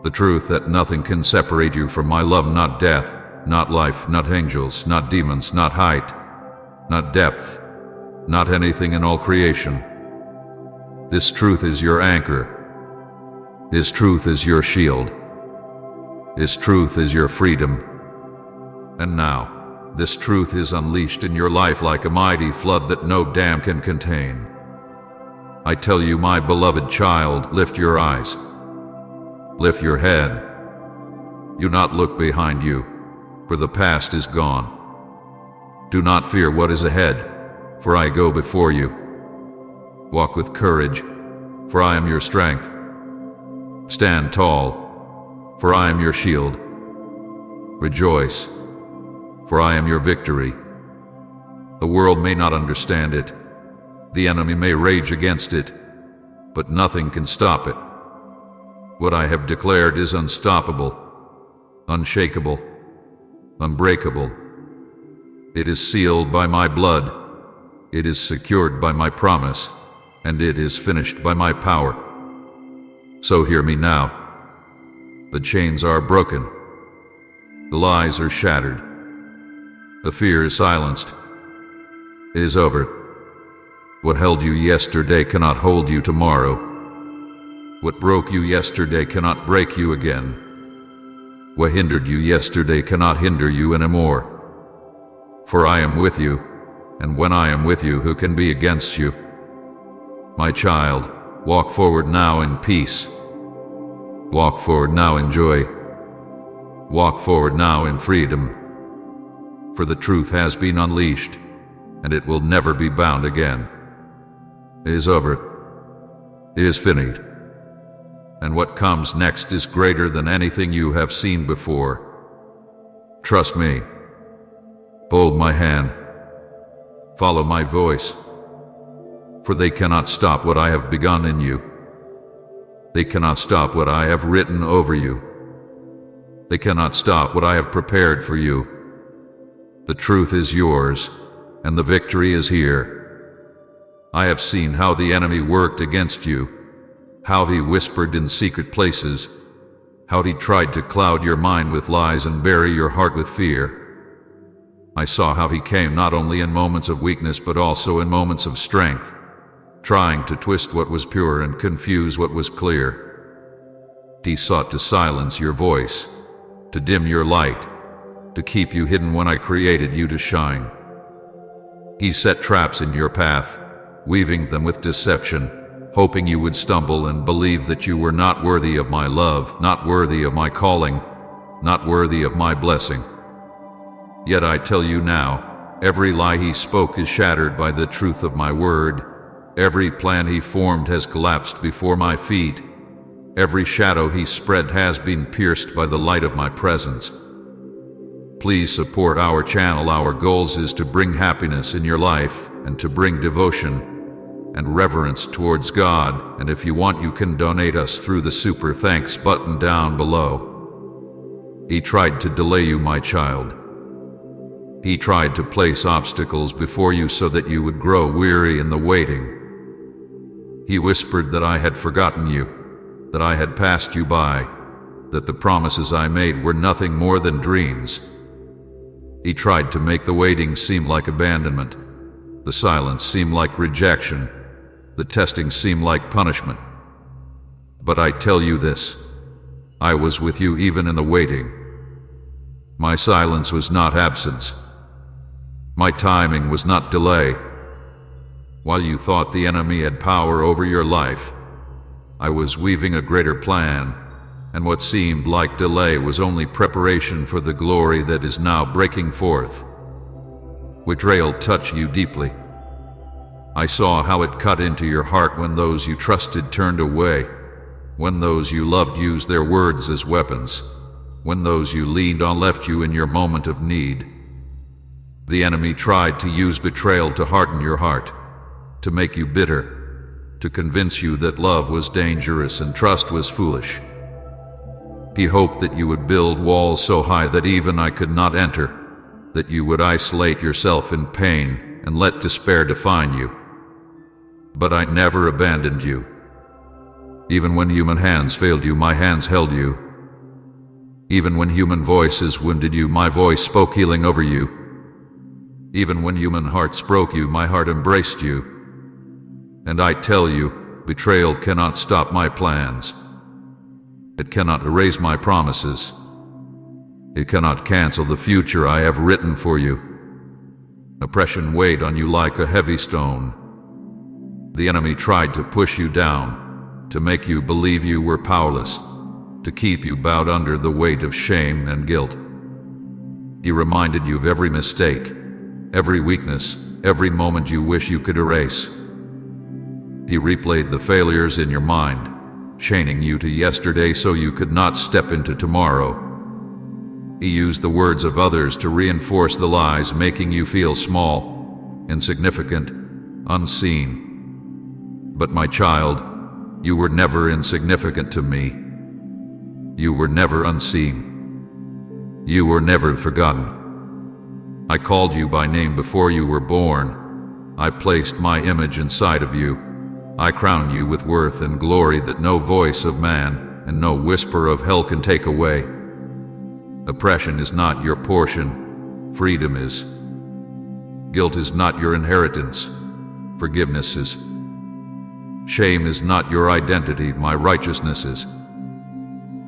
The truth that nothing can separate you from my love, not death, not life, not angels, not demons, not height, not depth, not anything in all creation. This truth is your anchor. This truth is your shield. This truth is your freedom. And now, this truth is unleashed in your life like a mighty flood that no dam can contain. I tell you, my beloved child, lift your eyes. Lift your head. Do not look behind you, for the past is gone. Do not fear what is ahead, for I go before you. Walk with courage, for I am your strength. Stand tall, for I am your shield. Rejoice, for I am your victory. The world may not understand it. The enemy may rage against it, but nothing can stop it. What I have declared is unstoppable, unshakable, unbreakable. It is sealed by my blood. It is secured by my promise, and it is finished by my power. So hear me now. The chains are broken. The lies are shattered. The fear is silenced. It is over. What held you yesterday cannot hold you tomorrow. What broke you yesterday cannot break you again. What hindered you yesterday cannot hinder you anymore. For I am with you, and when I am with you, who can be against you? My child, walk forward now in peace. Walk forward now in joy. Walk forward now in freedom. For the truth has been unleashed, and it will never be bound again. It is over. It is finished. And what comes next is greater than anything you have seen before. Trust me. Hold my hand. Follow my voice. For they cannot stop what I have begun in you. They cannot stop what I have written over you. They cannot stop what I have prepared for you. The truth is yours, and the victory is here. I have seen how the enemy worked against you, how he whispered in secret places, how he tried to cloud your mind with lies and bury your heart with fear. I saw how he came not only in moments of weakness but also in moments of strength, trying to twist what was pure and confuse what was clear. He sought to silence your voice, to dim your light, to keep you hidden when I created you to shine. He set traps in your path, weaving them with deception, hoping you would stumble and believe that you were not worthy of my love, not worthy of my calling, not worthy of my blessing. Yet I tell you now, every lie he spoke is shattered by the truth of my word. Every plan he formed has collapsed before my feet. Every shadow he spread has been pierced by the light of my presence. Please support our channel. Our goals is to bring happiness in your life and to bring devotion and reverence towards God. And if you want, you can donate us through the super thanks button down below. He tried to delay you, my child. He tried to place obstacles before you so that you would grow weary in the waiting. He whispered that I had forgotten you, that I had passed you by, that the promises I made were nothing more than dreams. He tried to make the waiting seem like abandonment, the silence seem like rejection, the testing seem like punishment. But I tell you this, I was with you even in the waiting. My silence was not absence. My timing was not delay. While you thought the enemy had power over your life, I was weaving a greater plan, and what seemed like delay was only preparation for the glory that is now breaking forth. Betrayal touched you deeply. I saw how it cut into your heart when those you trusted turned away, when those you loved used their words as weapons, when those you leaned on left you in your moment of need. The enemy tried to use betrayal to harden your heart, to make you bitter, to convince you that love was dangerous and trust was foolish. He hoped that you would build walls so high that even I could not enter, that you would isolate yourself in pain and let despair define you. But I never abandoned you. Even when human hands failed you, my hands held you. Even when human voices wounded you, my voice spoke healing over you. Even when human hearts broke you, my heart embraced you. And I tell you, betrayal cannot stop my plans. It cannot erase my promises. It cannot cancel the future I have written for you. Oppression weighed on you like a heavy stone. The enemy tried to push you down, to make you believe you were powerless, to keep you bowed under the weight of shame and guilt. He reminded you of every mistake, every weakness, every moment you wish you could erase. He replayed the failures in your mind, chaining you to yesterday so you could not step into tomorrow. He used the words of others to reinforce the lies, making you feel small, insignificant, unseen. But my child, you were never insignificant to me. You were never unseen. You were never forgotten. I called you by name before you were born. I placed my image inside of you. I crowned you with worth and glory that no voice of man and no whisper of hell can take away. Oppression is not your portion, freedom is. Guilt is not your inheritance, forgiveness is. Shame is not your identity, my righteousness is.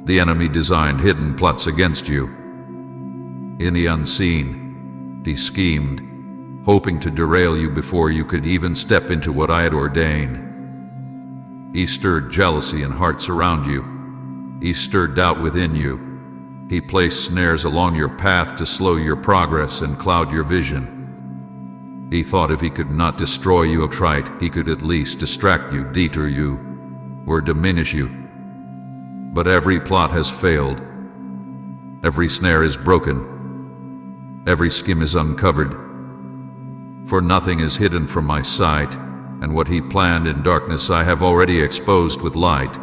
The enemy designed hidden plots against you. In the unseen, he schemed, hoping to derail you before you could even step into what I had ordained. He stirred jealousy in hearts around you. He stirred doubt within you. He placed snares along your path to slow your progress and cloud your vision. He thought if he could not destroy you outright, he could at least distract you, deter you, or diminish you. But every plot has failed. Every snare is broken. Every scheme is uncovered. For nothing is hidden from my sight, and what he planned in darkness I have already exposed with light.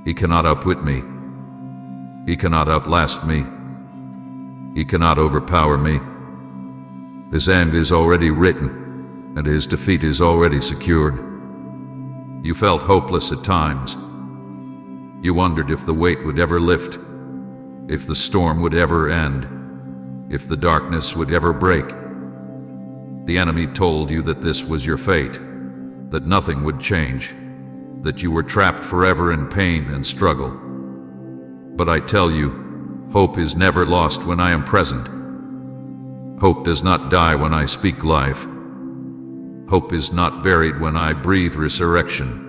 He cannot outwit me. He cannot outlast me. He cannot overpower me. His end is already written, and his defeat is already secured. You felt hopeless at times. You wondered if the weight would ever lift, if the storm would ever end, if the darkness would ever break. The enemy told you that this was your fate, that nothing would change, that you were trapped forever in pain and struggle. But I tell you, hope is never lost when I am present. Hope does not die when I speak life. Hope is not buried when I breathe resurrection.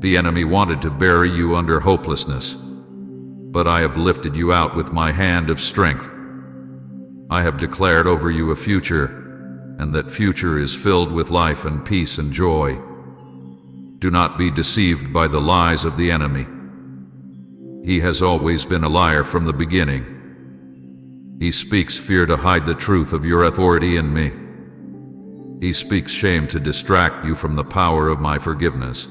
The enemy wanted to bury you under hopelessness, but I have lifted you out with my hand of strength. I have declared over you a future, and that future is filled with life and peace and joy. Do not be deceived by the lies of the enemy. He has always been a liar from the beginning. He speaks fear to hide the truth of your authority in me. He speaks shame to distract you from the power of my forgiveness.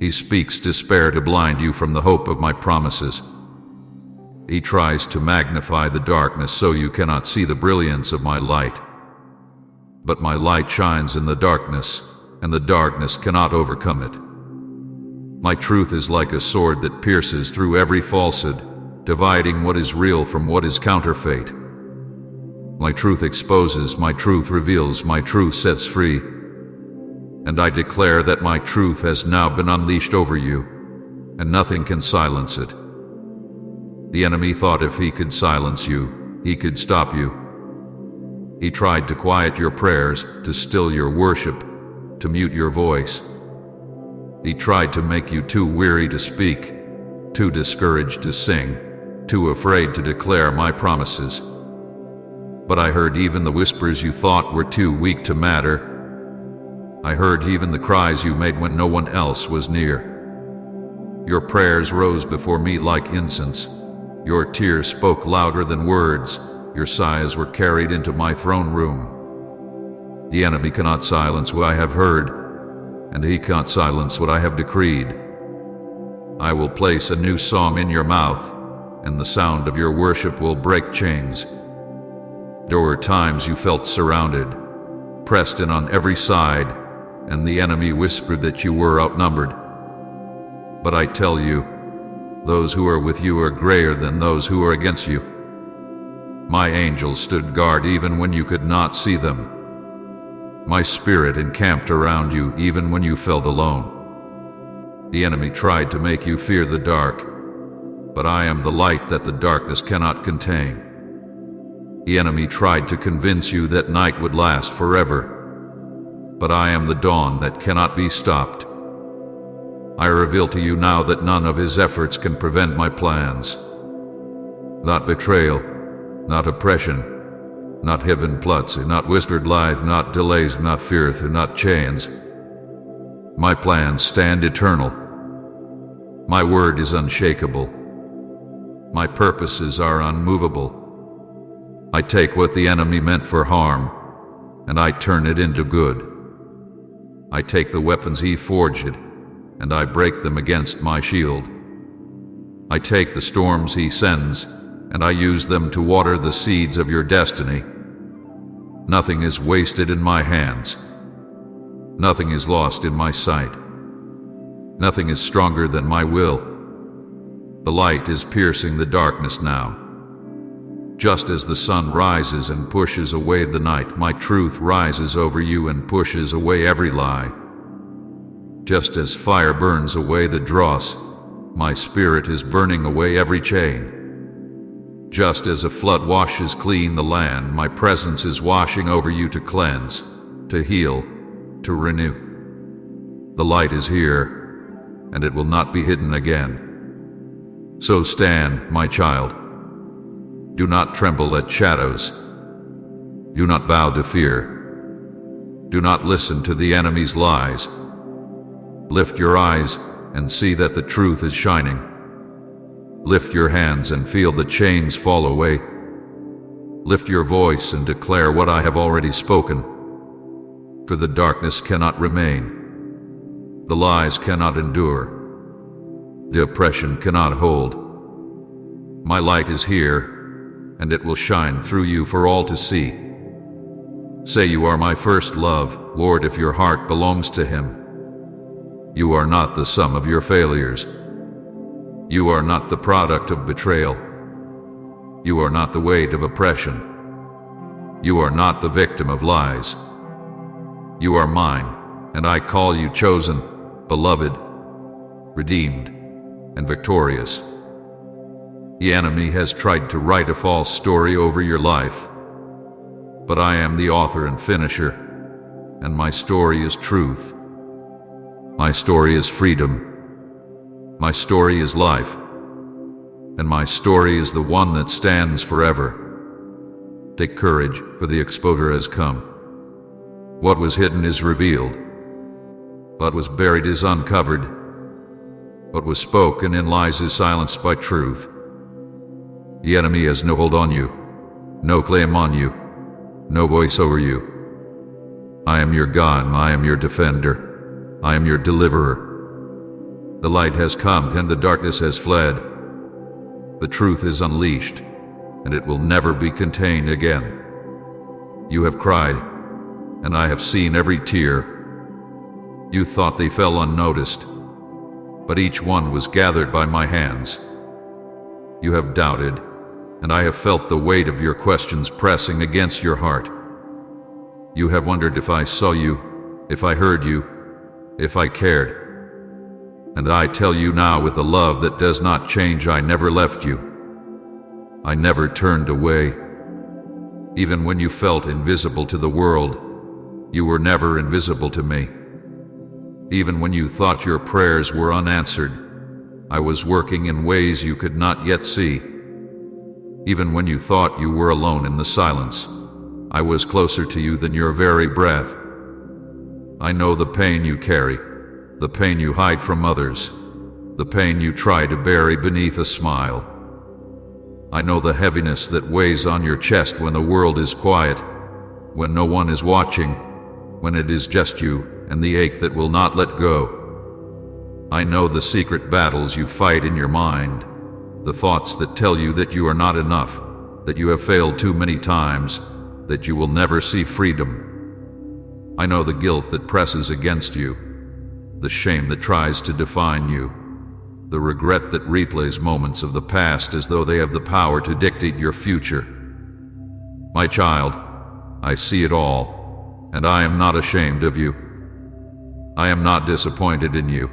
He speaks despair to blind you from the hope of my promises. He tries to magnify the darkness so you cannot see the brilliance of my light. But my light shines in the darkness, and the darkness cannot overcome it. My truth is like a sword that pierces through every falsehood, dividing what is real from what is counterfeit. My truth exposes, my truth reveals, my truth sets free. And I declare that my truth has now been unleashed over you, and nothing can silence it. The enemy thought if he could silence you, he could stop you. He tried to quiet your prayers, to still your worship, to mute your voice. He tried to make you too weary to speak, too discouraged to sing, too afraid to declare my promises. But I heard even the whispers you thought were too weak to matter. I heard even the cries you made when no one else was near. Your prayers rose before me like incense. Your tears spoke louder than words. Your sighs were carried into my throne room. The enemy cannot silence what I have heard, and he can't silence what I have decreed. I will place a new song in your mouth, and the sound of your worship will break chains. There were times you felt surrounded, pressed in on every side, and the enemy whispered that you were outnumbered. But I tell you, those who are with you are greater than those who are against you. My angels stood guard even when you could not see them. My spirit encamped around you even when you felt alone. The enemy tried to make you fear the dark, but I am the light that the darkness cannot contain. The enemy tried to convince you that night would last forever, but I am the dawn that cannot be stopped. I reveal to you now that none of his efforts can prevent my plans. Not betrayal, not oppression, not hidden plots, not whispered lies, not delays, not fears, not chains. My plans stand eternal. My word is unshakable. My purposes are unmovable. I take what the enemy meant for harm, and I turn it into good. I take the weapons he forged, and I break them against my shield. I take the storms he sends, and I use them to water the seeds of your destiny. Nothing is wasted in my hands. Nothing is lost in my sight. Nothing is stronger than my will. The light is piercing the darkness now. Just as the sun rises and pushes away the night, my truth rises over you and pushes away every lie. Just as fire burns away the dross, my spirit is burning away every chain. Just as a flood washes clean the land, my presence is washing over you to cleanse, to heal, to renew. The light is here, and it will not be hidden again. So stand, my child. Do not tremble at shadows. Do not bow to fear. Do not listen to the enemy's lies. Lift your eyes and see that the truth is shining. Lift your hands and feel the chains fall away. Lift your voice and declare what I have already spoken. For the darkness cannot remain. The lies cannot endure. The oppression cannot hold. My light is here, and it will shine through you for all to see. Say you are my first love, Lord, if your heart belongs to him. You are not the sum of your failures. You are not the product of betrayal. You are not the weight of oppression. You are not the victim of lies. You are mine, and I call you chosen, beloved, redeemed, and victorious. The enemy has tried to write a false story over your life, but I am the author and finisher, and my story is truth. My story is freedom. My story is life. And my story is the one that stands forever. Take courage, for the exposer has come. What was hidden is revealed. What was buried is uncovered. What was spoken in lies is silenced by truth. The enemy has no hold on you, no claim on you, no voice over you. I am your God, I am your defender. I am your deliverer. The light has come and the darkness has fled. The truth is unleashed, and it will never be contained again. You have cried, and I have seen every tear. You thought they fell unnoticed, but each one was gathered by my hands. You have doubted, and I have felt the weight of your questions pressing against your heart. You have wondered if I saw you, if I heard you, if I cared. And I tell you now with a love that does not change, I never left you. I never turned away. Even when you felt invisible to the world, you were never invisible to me. Even when you thought your prayers were unanswered, I was working in ways you could not yet see. Even when you thought you were alone in the silence, I was closer to you than your very breath. I know the pain you carry, the pain you hide from others, the pain you try to bury beneath a smile. I know the heaviness that weighs on your chest when the world is quiet, when no one is watching, when it is just you and the ache that will not let go. I know the secret battles you fight in your mind, the thoughts that tell you that you are not enough, that you have failed too many times, that you will never see freedom. I know the guilt that presses against you, the shame that tries to define you, the regret that replays moments of the past as though they have the power to dictate your future. My child, I see it all, and I am not ashamed of you. I am not disappointed in you.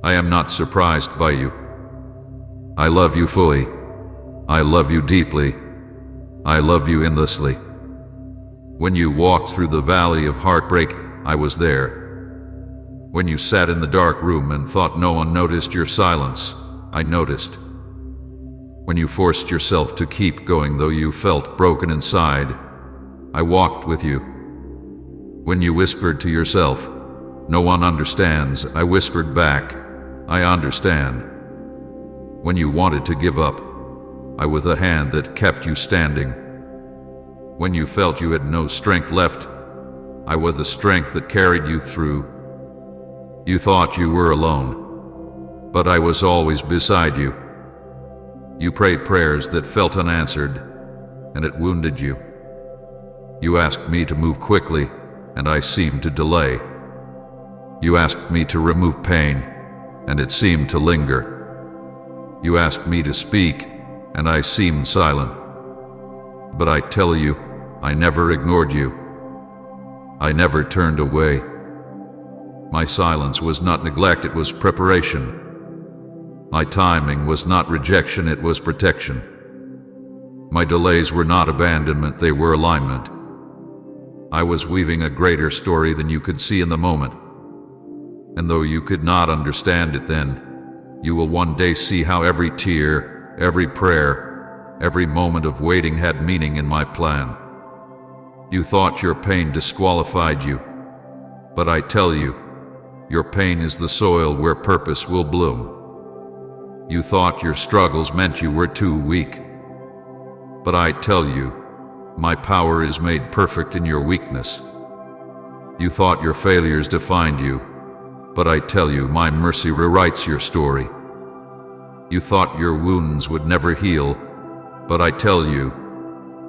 I am not surprised by you. I love you fully. I love you deeply. I love you endlessly. When you walked through the valley of heartbreak, I was there. When you sat in the dark room and thought no one noticed your silence, I noticed. When you forced yourself to keep going though you felt broken inside, I walked with you. When you whispered to yourself, "No one understands," I whispered back, "I understand." When you wanted to give up, I was the hand that kept you standing. When you felt you had no strength left, I was the strength that carried you through. You thought you were alone, but I was always beside you. You prayed prayers that felt unanswered, and it wounded you. You asked me to move quickly, and I seemed to delay. You asked me to remove pain, and it seemed to linger. You asked me to speak, and I seemed silent. But I tell you, I never ignored you. I never turned away. My silence was not neglect, it was preparation. My timing was not rejection, it was protection. My delays were not abandonment, they were alignment. I was weaving a greater story than you could see in the moment. And though you could not understand it then, you will one day see how every tear, every prayer, every moment of waiting had meaning in my plan. You thought your pain disqualified you, but I tell you, your pain is the soil where purpose will bloom. You thought your struggles meant you were too weak, but I tell you, my power is made perfect in your weakness. You thought your failures defined you, but I tell you, my mercy rewrites your story. You thought your wounds would never heal, but I tell you,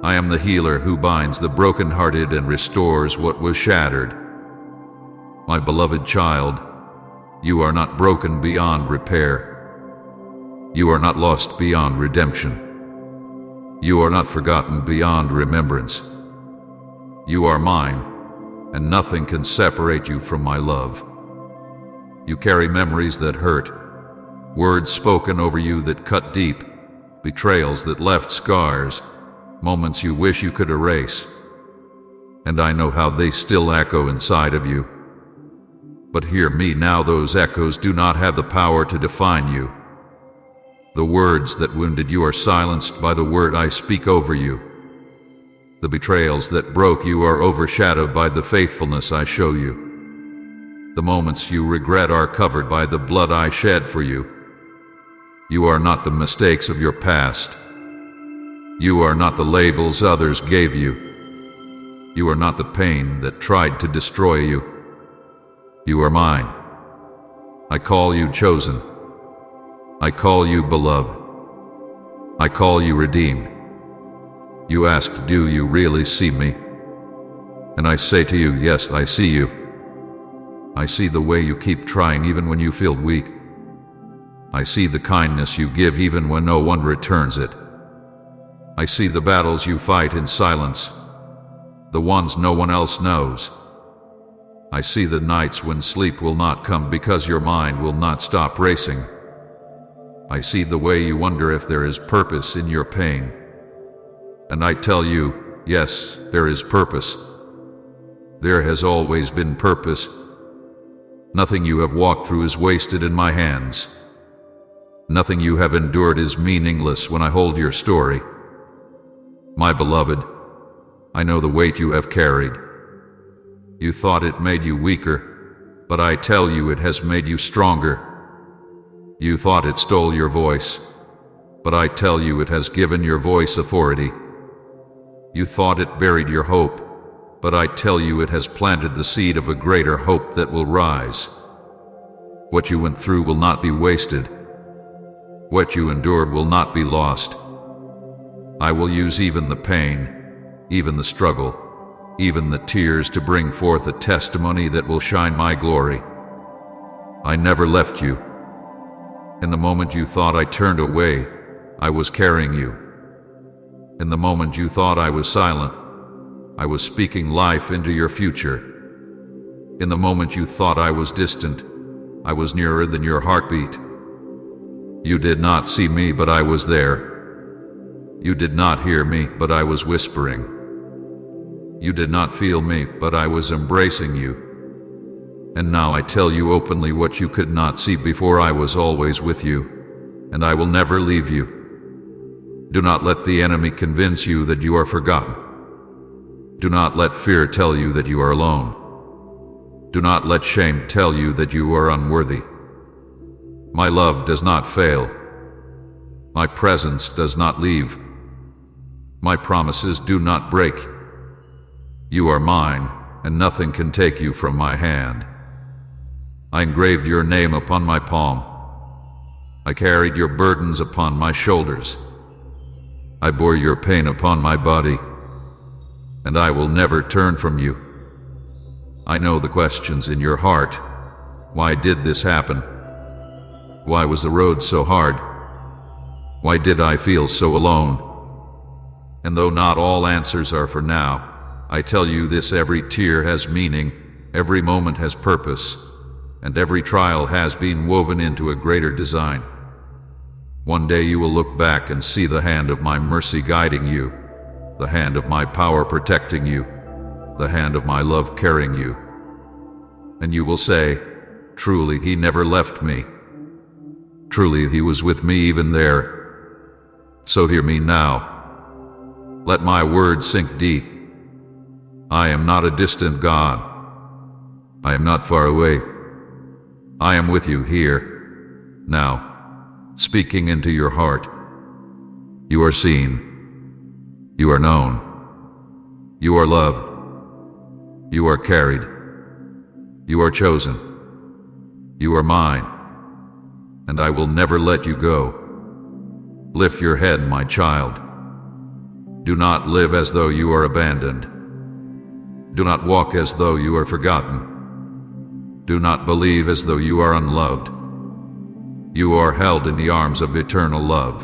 I am the healer who binds the brokenhearted and restores what was shattered. My beloved child, you are not broken beyond repair. You are not lost beyond redemption. You are not forgotten beyond remembrance. You are mine, and nothing can separate you from my love. You carry memories that hurt, words spoken over you that cut deep, betrayals that left scars, moments you wish you could erase. And I know how they still echo inside of you. But hear me now, those echoes do not have the power to define you. The words that wounded you are silenced by the word I speak over you. The betrayals that broke you are overshadowed by the faithfulness I show you. The moments you regret are covered by the blood I shed for you. You are not the mistakes of your past. You are not the labels others gave you. You are not the pain that tried to destroy you. You are mine. I call you chosen. I call you beloved. I call you redeemed. You asked, do you really see me? And I say to you, yes, I see you. I see the way you keep trying even when you feel weak. I see the kindness you give even when no one returns it. I see the battles you fight in silence, the ones no one else knows. I see the nights when sleep will not come because your mind will not stop racing. I see the way you wonder if there is purpose in your pain. And I tell you, yes, there is purpose. There has always been purpose. Nothing you have walked through is wasted in my hands. Nothing you have endured is meaningless when I hold your story. My beloved, I know the weight you have carried. You thought it made you weaker, but I tell you it has made you stronger. You thought it stole your voice, but I tell you it has given your voice authority. You thought it buried your hope, but I tell you it has planted the seed of a greater hope that will rise. What you went through will not be wasted. What you endured will not be lost. I will use even the pain, even the struggle, even the tears to bring forth a testimony that will shine my glory. I never left you. In the moment you thought I turned away, I was carrying you. In the moment you thought I was silent, I was speaking life into your future. In the moment you thought I was distant, I was nearer than your heartbeat. You did not see me, but I was there. You did not hear me, but I was whispering. You did not feel me, but I was embracing you. And now I tell you openly what you could not see before. I was always with you, and I will never leave you. Do not let the enemy convince you that you are forgotten. Do not let fear tell you that you are alone. Do not let shame tell you that you are unworthy. My love does not fail. My presence does not leave. My promises do not break. You are mine, and nothing can take you from my hand. I engraved your name upon my palm. I carried your burdens upon my shoulders. I bore your pain upon my body, and I will never turn from you. I know the questions in your heart. Why did this happen? Why was the road so hard? Why did I feel so alone? And though not all answers are for now, I tell you this: every tear has meaning, every moment has purpose, and every trial has been woven into a greater design. One day you will look back and see the hand of my mercy guiding you, the hand of my power protecting you, the hand of my love carrying you. And you will say, truly, he never left me. Truly, he was with me even there. So hear me now. Let my words sink deep. I am not a distant God. I am not far away. I am with you here, now, speaking into your heart. You are seen. You are known. You are loved. You are carried. You are chosen. You are mine, and I will never let you go. Lift your head, my child. Do not live as though you are abandoned. Do not walk as though you are forgotten. Do not believe as though you are unloved. You are held in the arms of eternal love.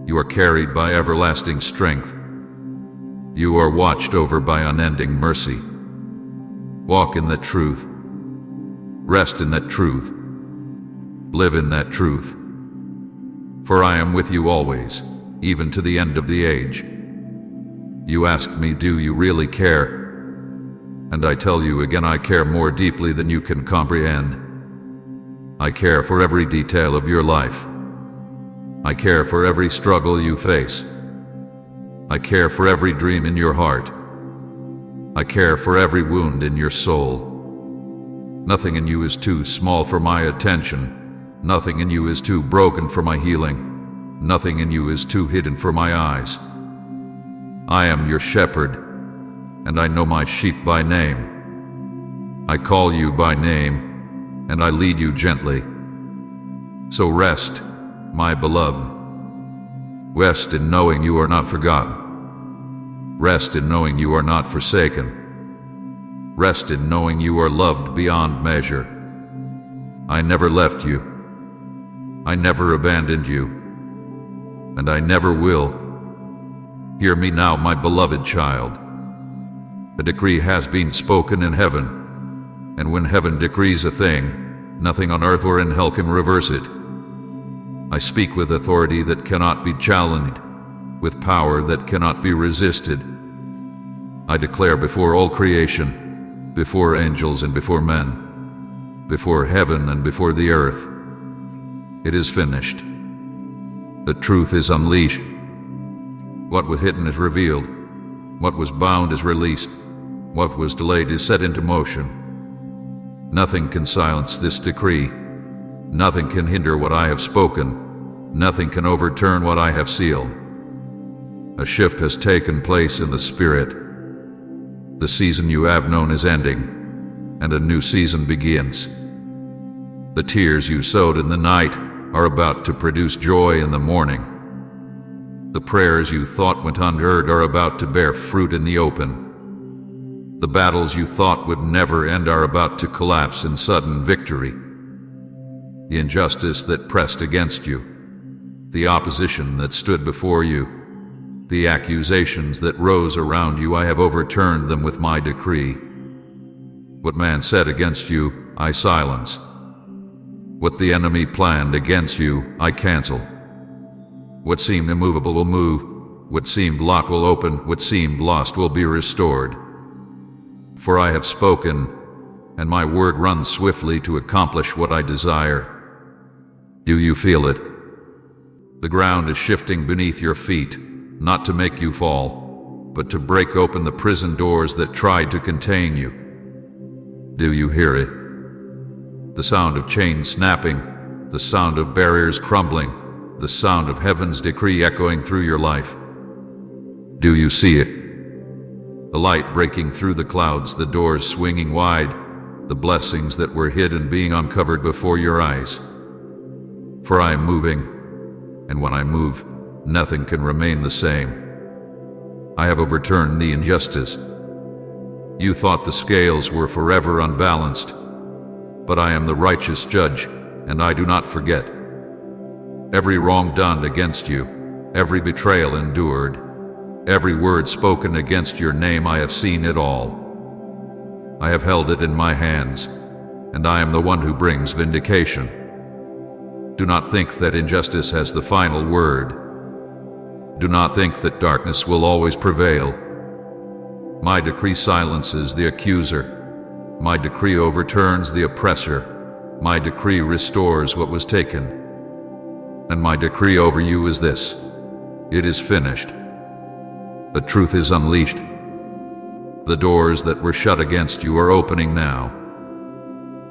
You are carried by everlasting strength. You are watched over by unending mercy. Walk in that truth. Rest in that truth. Live in that truth. For I am with you always, even to the end of the age. You asked me, do you really care? And I tell you again, I care more deeply than you can comprehend. I care for every detail of your life. I care for every struggle you face. I care for every dream in your heart. I care for every wound in your soul. Nothing in you is too small for my attention. Nothing in you is too broken for my healing. Nothing in you is too hidden for my eyes. I am your shepherd, and I know my sheep by name. I call you by name, and I lead you gently. So rest, my beloved. Rest in knowing you are not forgotten. Rest in knowing you are not forsaken. Rest in knowing you are loved beyond measure. I never left you. I never abandoned you. And I never will. Hear me now, my beloved child. A decree has been spoken in heaven, and when heaven decrees a thing, nothing on earth or in hell can reverse it. I speak with authority that cannot be challenged, with power that cannot be resisted. I declare before all creation, before angels and before men, before heaven and before the earth, it is finished. The truth is unleashed. What was hidden is revealed. What was bound is released. What was delayed is set into motion. Nothing can silence this decree. Nothing can hinder what I have spoken. Nothing can overturn what I have sealed. A shift has taken place in the Spirit. The season you have known is ending, and a new season begins. The tears you sowed in the night are about to produce joy in the morning. The prayers you thought went unheard are about to bear fruit in the open. The battles you thought would never end are about to collapse in sudden victory. The injustice that pressed against you, the opposition that stood before you, the accusations that rose around you, I have overturned them with my decree. What man said against you, I silence. What the enemy planned against you, I cancel. What seemed immovable will move. What seemed locked will open. What seemed lost will be restored. For I have spoken, and my word runs swiftly to accomplish what I desire. Do you feel it? The ground is shifting beneath your feet, not to make you fall, but to break open the prison doors that tried to contain you. Do you hear it? The sound of chains snapping, the sound of barriers crumbling, the sound of heaven's decree echoing through your life. Do you see it? The light breaking through the clouds, the doors swinging wide, the blessings that were hidden being uncovered before your eyes. For I am moving, and when I move, nothing can remain the same. I have overturned the injustice. You thought the scales were forever unbalanced, but I am the righteous judge, and I do not forget. Every wrong done against you, every betrayal endured, every word spoken against your name, I have seen it all. I have held it in my hands, and I am the one who brings vindication. Do not think that injustice has the final word. Do not think that darkness will always prevail. My decree silences the accuser. My decree overturns the oppressor. My decree restores what was taken. And my decree over you is this: it is finished. The truth is unleashed. The doors that were shut against you are opening now.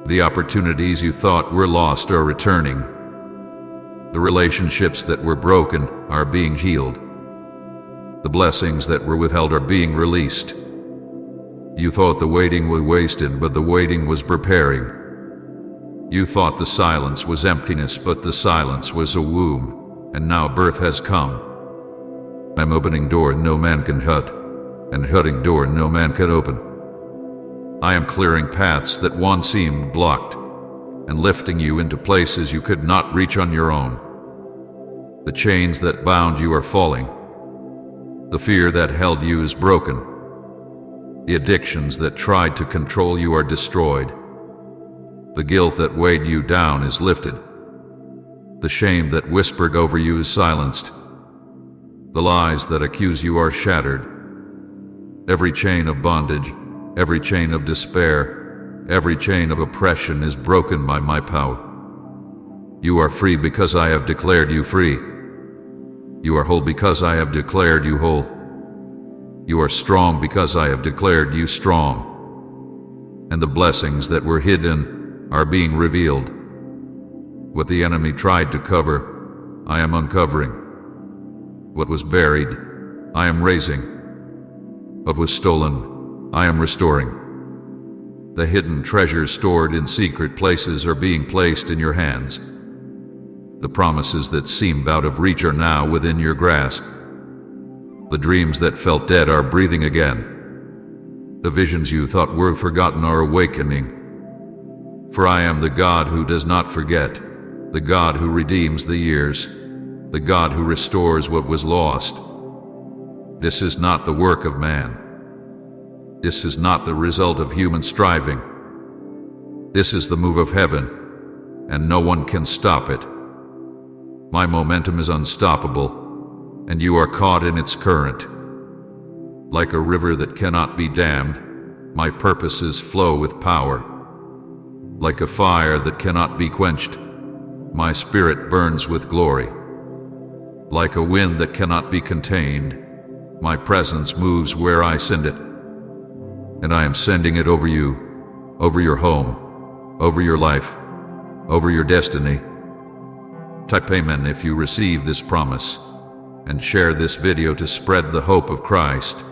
The opportunities you thought were lost are returning. The relationships that were broken are being healed. The blessings that were withheld are being released. You thought the waiting was wasted, but the waiting was preparing. You thought the silence was emptiness, but the silence was a womb, and now birth has come. I'm opening door no man can shut, and shutting door no man can open. I am clearing paths that once seemed blocked, and lifting you into places you could not reach on your own. The chains that bound you are falling. The fear that held you is broken. The addictions that tried to control you are destroyed. The guilt that weighed you down is lifted. The shame that whispered over you is silenced. The lies that accuse you are shattered. Every chain of bondage, every chain of despair, every chain of oppression is broken by my power. You are free because I have declared you free. You are whole because I have declared you whole. You are strong because I have declared you strong. And the blessings that were hidden are being revealed. What the enemy tried to cover, I am uncovering. What was buried, I am raising. What was stolen, I am restoring. The hidden treasures stored in secret places are being placed in your hands. The promises that seemed out of reach are now within your grasp. The dreams that felt dead are breathing again. The visions you thought were forgotten are awakening. For I am the God who does not forget, the God who redeems the years, the God who restores what was lost. This is not the work of man. This is not the result of human striving. This is the move of heaven, and no one can stop it. My momentum is unstoppable, and you are caught in its current. Like a river that cannot be dammed, my purposes flow with power. Like a fire that cannot be quenched, my spirit burns with glory. Like a wind that cannot be contained, my presence moves where I send it. And I am sending it over you, over your home, over your life, over your destiny. Type Amen if you receive this promise, and share this video to spread the hope of Christ.